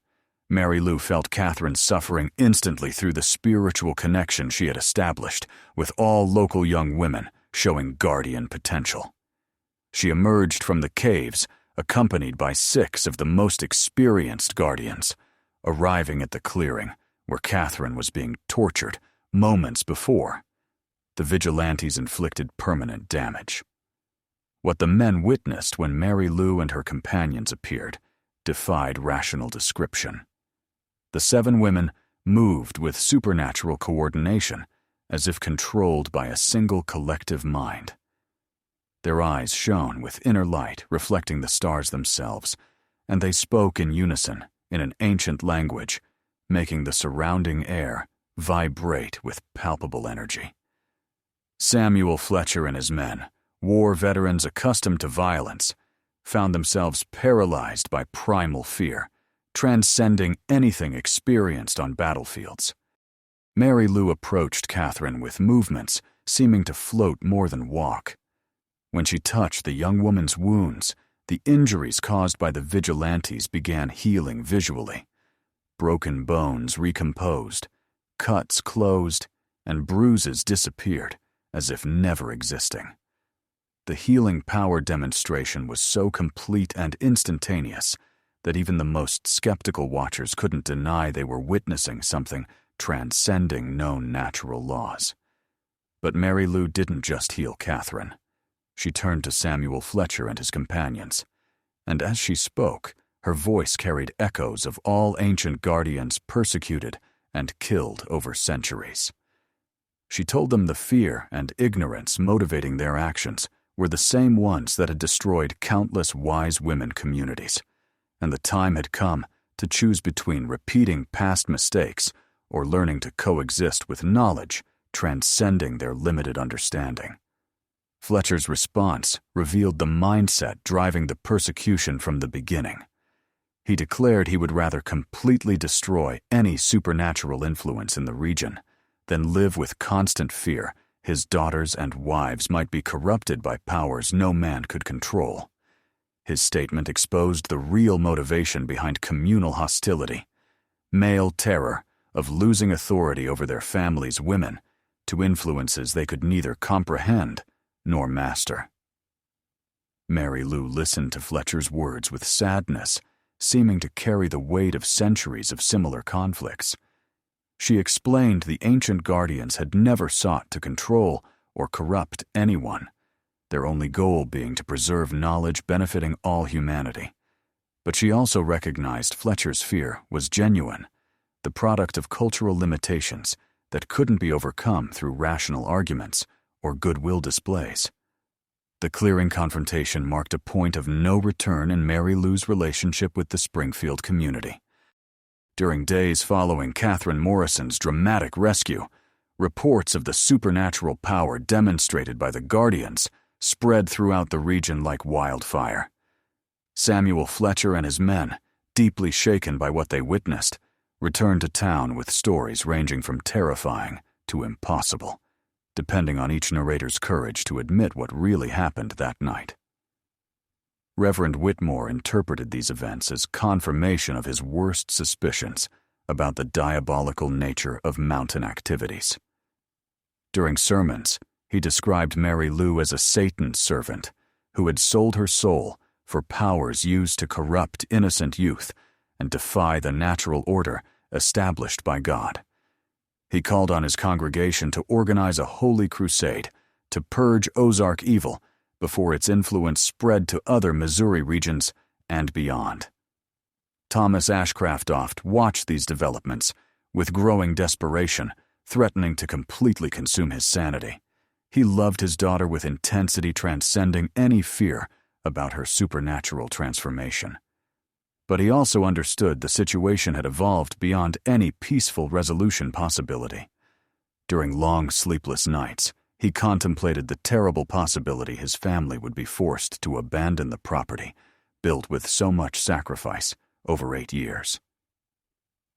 Mary Lou felt Catherine's suffering instantly through the spiritual connection she had established with all local young women showing guardian potential. She emerged from the caves, accompanied by 6 of the most experienced guardians, arriving at the clearing where Catherine was being tortured moments before. The vigilantes inflicted permanent damage. What the men witnessed when Mary Lou and her companions appeared defied rational description. The 7 women moved with supernatural coordination, as if controlled by a single collective mind. Their eyes shone with inner light reflecting the stars themselves, and they spoke in unison in an ancient language, making the surrounding air vibrate with palpable energy. Samuel Fletcher and his men, war veterans accustomed to violence, found themselves paralyzed by primal fear, transcending anything experienced on battlefields. Mary Lou approached Catherine with movements seeming to float more than walk. When she touched the young woman's wounds, the injuries caused by the vigilantes began healing visually. Broken bones recomposed, cuts closed, and bruises disappeared as if never existing. The healing power demonstration was so complete and instantaneous that even the most skeptical watchers couldn't deny they were witnessing something transcending known natural laws. But Mary Lou didn't just heal Catherine. She turned to Samuel Fletcher and his companions, and as she spoke, her voice carried echoes of all ancient guardians persecuted and killed over centuries. She told them the fear and ignorance motivating their actions were the same ones that had destroyed countless wise women communities, and the time had come to choose between repeating past mistakes or learning to coexist with knowledge transcending their limited understanding. Fletcher's response revealed the mindset driving the persecution from the beginning. He declared he would rather completely destroy any supernatural influence in the region than live with constant fear his daughters and wives might be corrupted by powers no man could control. His statement exposed the real motivation behind communal hostility, male terror of losing authority over their families' women to influences they could neither comprehend nor master. Mary Lou listened to Fletcher's words with sadness, seeming to carry the weight of centuries of similar conflicts. She explained the ancient guardians had never sought to control or corrupt anyone, their only goal being to preserve knowledge benefiting all humanity. But she also recognized Fletcher's fear was genuine, the product of cultural limitations that couldn't be overcome through rational arguments or goodwill displays. The clearing confrontation marked a point of no return in Mary Lou's relationship with the Springfield community. During days following Catherine Morrison's dramatic rescue, reports of the supernatural power demonstrated by the Guardians spread throughout the region like wildfire. Samuel Fletcher and his men, deeply shaken by what they witnessed, returned to town with stories ranging from terrifying to impossible, depending on each narrator's courage to admit what really happened that night. Reverend Whitmore interpreted these events as confirmation of his worst suspicions about the diabolical nature of mountain activities. During sermons, he described Mary Lou as a Satan's servant who had sold her soul for powers used to corrupt innocent youth and defy the natural order established by God. He called on his congregation to organize a holy crusade to purge Ozark evil before its influence spread to other Missouri regions and beyond. Thomas Ashcroft watched these developments with growing desperation, threatening to completely consume his sanity. He loved his daughter with intensity transcending any fear about her supernatural transformation. But he also understood the situation had evolved beyond any peaceful resolution possibility. During long, sleepless nights, he contemplated the terrible possibility his family would be forced to abandon the property, built with so much sacrifice over 8 years.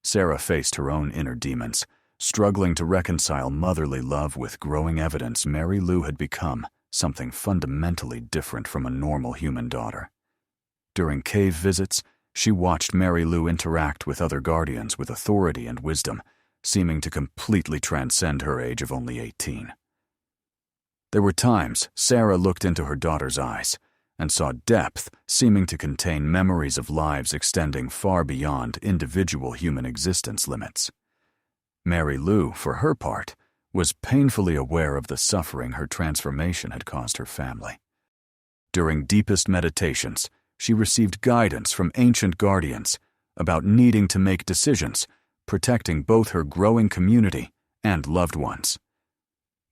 Sarah faced her own inner demons, struggling to reconcile motherly love with growing evidence Mary Lou had become something fundamentally different from a normal human daughter. During cave visits, she watched Mary Lou interact with other guardians with authority and wisdom, seeming to completely transcend her age of only 18. There were times Sarah looked into her daughter's eyes and saw depth seeming to contain memories of lives extending far beyond individual human existence limits. Mary Lou, for her part, was painfully aware of the suffering her transformation had caused her family. During deepest meditations, she received guidance from ancient guardians about needing to make decisions, protecting both her growing community and loved ones.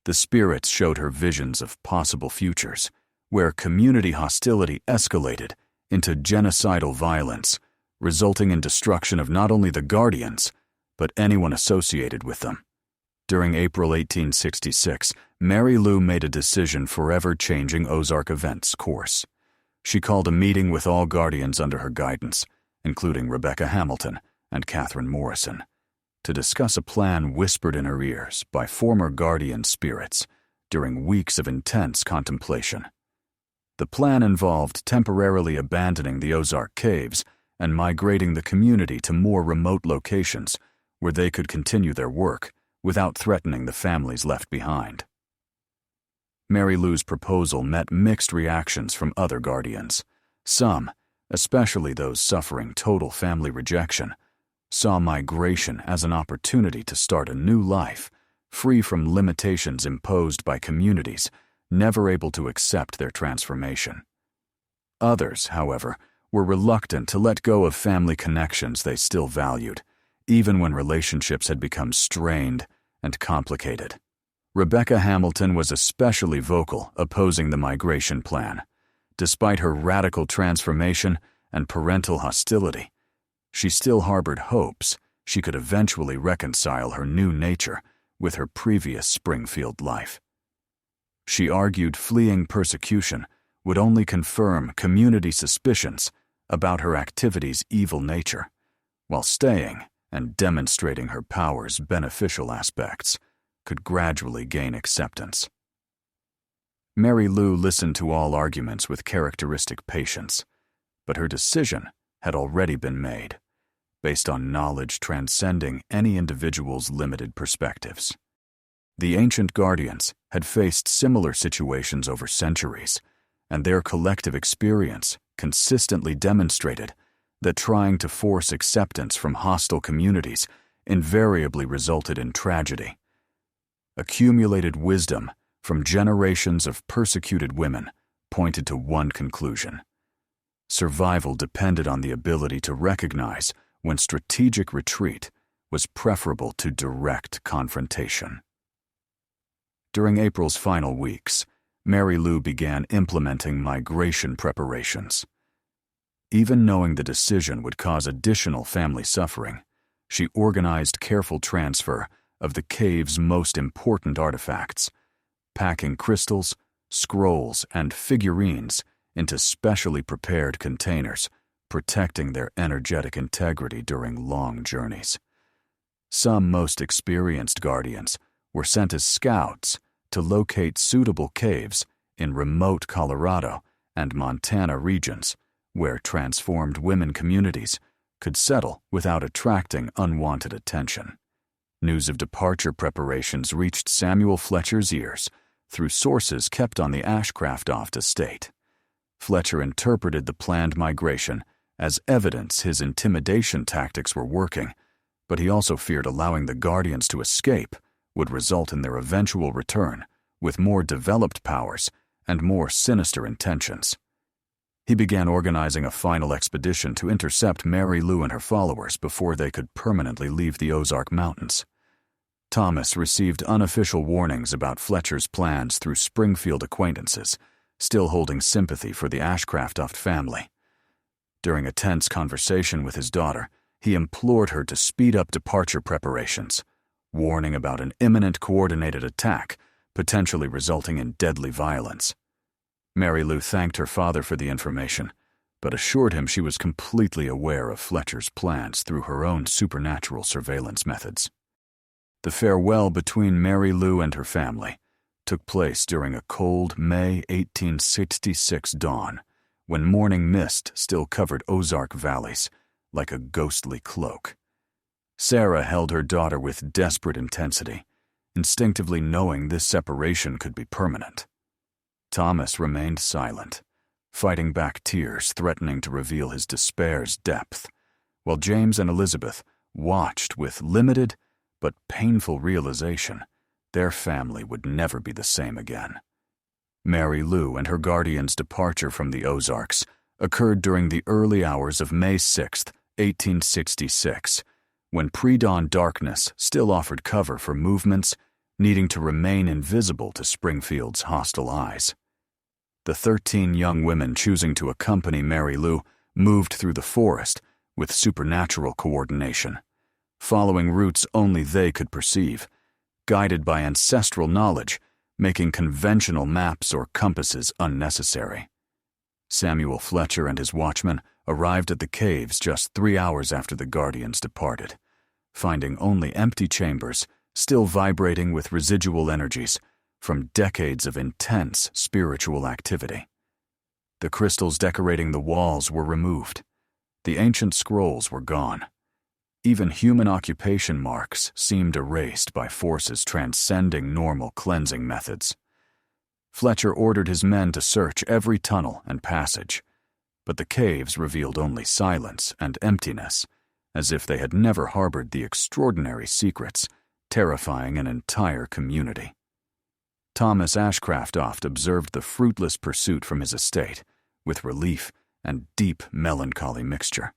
The spirits showed her visions of possible futures, where community hostility escalated into genocidal violence, resulting in destruction of not only the guardians, but anyone associated with them. During April 1866, Mary Lou made a decision forever changing Ozark events' course. She called a meeting with all guardians under her guidance, including Rebecca Hamilton and Catherine Morrison, to discuss a plan whispered in her ears by former guardian spirits during weeks of intense contemplation. The plan involved temporarily abandoning the Ozark caves and migrating the community to more remote locations where they could continue their work without threatening the families left behind. Mary Lou's proposal met mixed reactions from other guardians. Some, especially those suffering total family rejection, saw migration as an opportunity to start a new life, free from limitations imposed by communities never able to accept their transformation. Others, however, were reluctant to let go of family connections they still valued, even when relationships had become strained and complicated. Rebecca Hamilton was especially vocal opposing the migration plan. Despite her radical transformation and parental hostility, she still harbored hopes she could eventually reconcile her new nature with her previous Springfield life. She argued fleeing persecution would only confirm community suspicions about her activity's evil nature, while staying and demonstrating her power's beneficial aspects could gradually gain acceptance. Mary Lou listened to all arguments with characteristic patience, but her decision had already been made, based on knowledge transcending any individual's limited perspectives. The ancient guardians had faced similar situations over centuries, and their collective experience consistently demonstrated that trying to force acceptance from hostile communities invariably resulted in tragedy. Accumulated wisdom from generations of persecuted women pointed to one conclusion: survival depended on the ability to recognize when strategic retreat was preferable to direct confrontation. During April's final weeks, Mary Lou began implementing migration preparations. Even knowing the decision would cause additional family suffering, she organized careful transfer of the cave's most important artifacts, packing crystals, scrolls, and figurines into specially prepared containers, protecting their energetic integrity during long journeys. Some most experienced guardians were sent as scouts to locate suitable caves in remote Colorado and Montana regions where transformed women communities could settle without attracting unwanted attention. News of departure preparations reached Samuel Fletcher's ears through sources kept on the Ashcroft estate. Fletcher interpreted the planned migration as evidence his intimidation tactics were working, but he also feared allowing the Guardians to escape would result in their eventual return with more developed powers and more sinister intentions. He began organizing a final expedition to intercept Mary Lou and her followers before they could permanently leave the Ozark Mountains. Thomas received unofficial warnings about Fletcher's plans through Springfield acquaintances, still holding sympathy for the Ashcroft family. During a tense conversation with his daughter, he implored her to speed up departure preparations, warning about an imminent coordinated attack, potentially resulting in deadly violence. Mary Lou thanked her father for the information, but assured him she was completely aware of Fletcher's plans through her own supernatural surveillance methods. The farewell between Mary Lou and her family took place during a cold May 1866 dawn, when morning mist still covered Ozark valleys like a ghostly cloak. Sarah held her daughter with desperate intensity, instinctively knowing this separation could be permanent. Thomas remained silent, fighting back tears threatening to reveal his despair's depth, while James and Elizabeth watched with limited but painful realization their family would never be the same again. Mary Lou and her guardian's departure from the Ozarks occurred during the early hours of May 6, 1866, when pre-dawn darkness still offered cover for movements needing to remain invisible to Springfield's hostile eyes. The 13 young women choosing to accompany Mary Lou moved through the forest with supernatural coordination, following routes only they could perceive, guided by ancestral knowledge, making conventional maps or compasses unnecessary. Samuel Fletcher and his watchmen arrived at the caves just 3 hours after the Guardians departed, finding only empty chambers still vibrating with residual energies from decades of intense spiritual activity. The crystals decorating the walls were removed. The ancient scrolls were gone. Even human occupation marks seemed erased by forces transcending normal cleansing methods. Fletcher ordered his men to search every tunnel and passage, but the caves revealed only silence and emptiness, as if they had never harbored the extraordinary secrets terrifying an entire community. Thomas Ashcroft observed the fruitless pursuit from his estate with relief and deep melancholy mixture.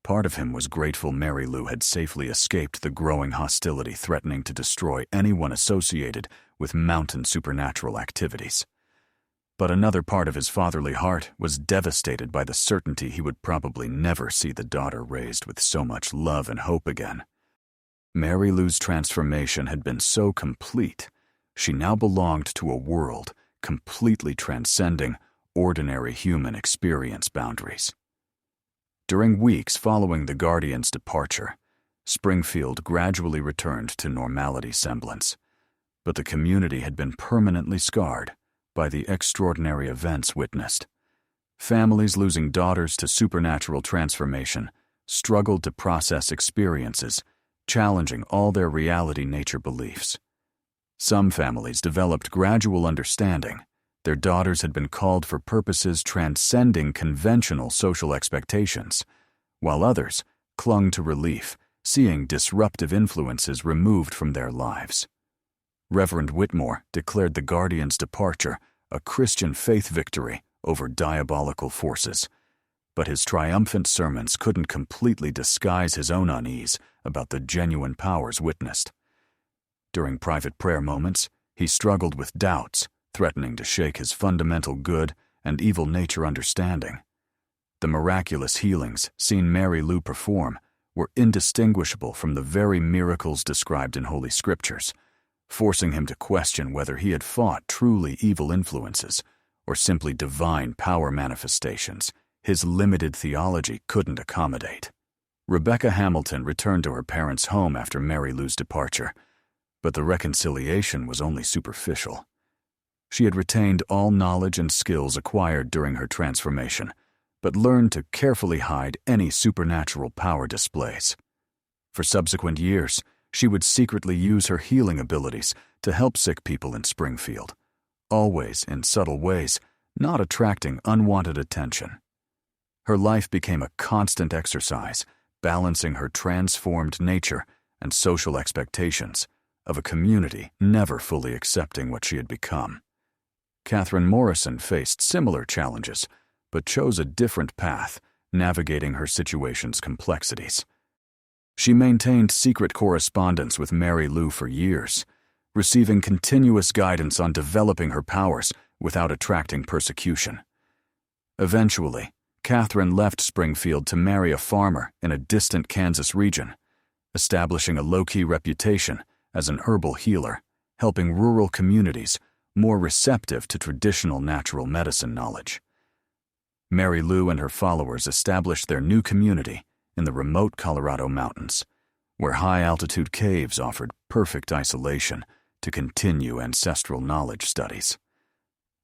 Part of him was grateful Mary Lou had safely escaped the growing hostility threatening to destroy anyone associated with mountain supernatural activities. But another part of his fatherly heart was devastated by the certainty he would probably never see the daughter raised with so much love and hope again. Mary Lou's transformation had been so complete, she now belonged to a world completely transcending ordinary human experience boundaries. During weeks following the Guardian's departure, Springfield gradually returned to normality semblance, but the community had been permanently scarred by the extraordinary events witnessed. Families losing daughters to supernatural transformation struggled to process experiences challenging all their reality nature beliefs. Some families developed gradual understanding their daughters had been called for purposes transcending conventional social expectations, while others clung to relief, seeing disruptive influences removed from their lives. Reverend Whitmore declared the Guardian's departure a Christian faith victory over diabolical forces, but his triumphant sermons couldn't completely disguise his own unease about the genuine powers witnessed. During private prayer moments, he struggled with doubts, threatening to shake his fundamental good and evil nature understanding. The miraculous healings seen Mary Lou perform were indistinguishable from the very miracles described in Holy Scriptures, forcing him to question whether he had fought truly evil influences or simply divine power manifestations his limited theology couldn't accommodate. Rebecca Hamilton returned to her parents' home after Mary Lou's departure, but the reconciliation was only superficial. She had retained all knowledge and skills acquired during her transformation, but learned to carefully hide any supernatural power displays. For subsequent years, she would secretly use her healing abilities to help sick people in Springfield, always in subtle ways, not attracting unwanted attention. Her life became a constant exercise, balancing her transformed nature and social expectations of a community never fully accepting what she had become. Catherine Morrison faced similar challenges, but chose a different path, navigating her situation's complexities. She maintained secret correspondence with Mary Lou for years, receiving continuous guidance on developing her powers without attracting persecution. Eventually, Catherine left Springfield to marry a farmer in a distant Kansas region, establishing a low-key reputation as an herbal healer, helping rural communities more receptive to traditional natural medicine knowledge. Mary Lou and her followers established their new community in the remote Colorado mountains, where high-altitude caves offered perfect isolation to continue ancestral knowledge studies.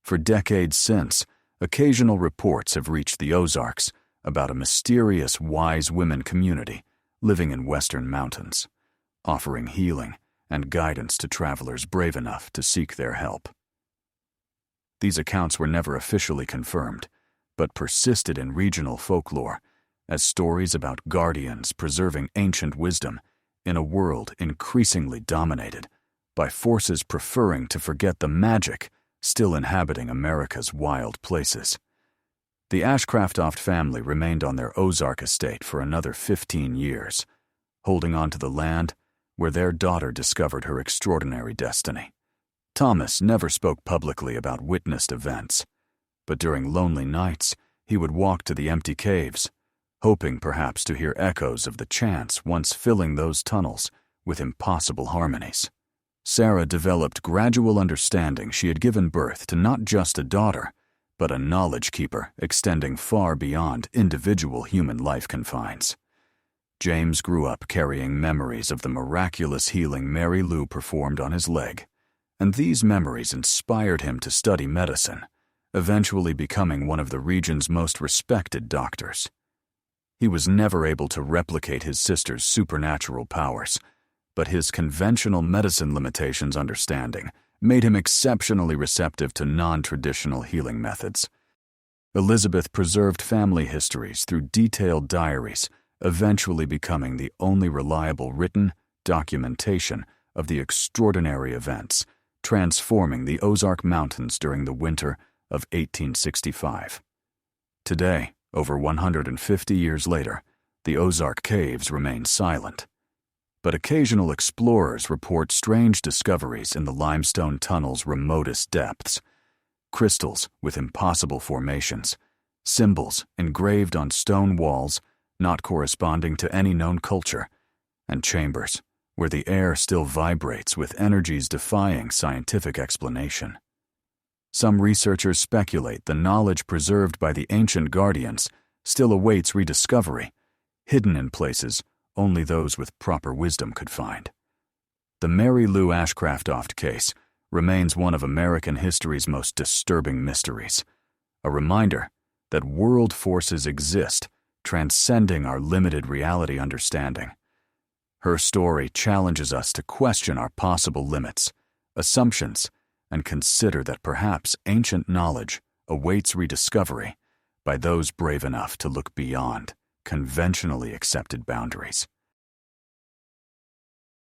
For decades since, occasional reports have reached the Ozarks about a mysterious wise women community living in western mountains, offering healing and guidance to travelers brave enough to seek their help. These accounts were never officially confirmed, but persisted in regional folklore as stories about guardians preserving ancient wisdom in a world increasingly dominated by forces preferring to forget the magic still inhabiting America's wild places. The Ashcroft family remained on their Ozark estate for another 15 years, holding on to the land where their daughter discovered her extraordinary destiny. Thomas never spoke publicly about witnessed events, but during lonely nights he would walk to the empty caves, hoping perhaps to hear echoes of the chants once filling those tunnels with impossible harmonies. Sarah developed gradual understanding she had given birth to not just a daughter, but a knowledge keeper extending far beyond individual human life confines. James grew up carrying memories of the miraculous healing Mary Lou performed on his leg, and these memories inspired him to study medicine, eventually becoming one of the region's most respected doctors. He was never able to replicate his sister's supernatural powers, but his conventional medicine limitations understanding made him exceptionally receptive to non-traditional healing methods. Elizabeth preserved family histories through detailed diaries, eventually becoming the only reliable written documentation of the extraordinary events transforming the Ozark Mountains during the winter of 1865. Today, over 150 years later, the Ozark caves remain silent. But occasional explorers report strange discoveries in the limestone tunnel's remotest depths. Crystals with impossible formations, symbols engraved on stone walls not corresponding to any known culture, and chambers where the air still vibrates with energies defying scientific explanation. Some researchers speculate the knowledge preserved by the ancient guardians still awaits rediscovery, hidden in places only those with proper wisdom could find. The Mary Lou Ashcroft case remains one of American history's most disturbing mysteries, a reminder that world forces exist transcending our limited reality understanding. Her story challenges us to question our possible limits, assumptions, and consider that perhaps ancient knowledge awaits rediscovery by those brave enough to look beyond conventionally accepted boundaries.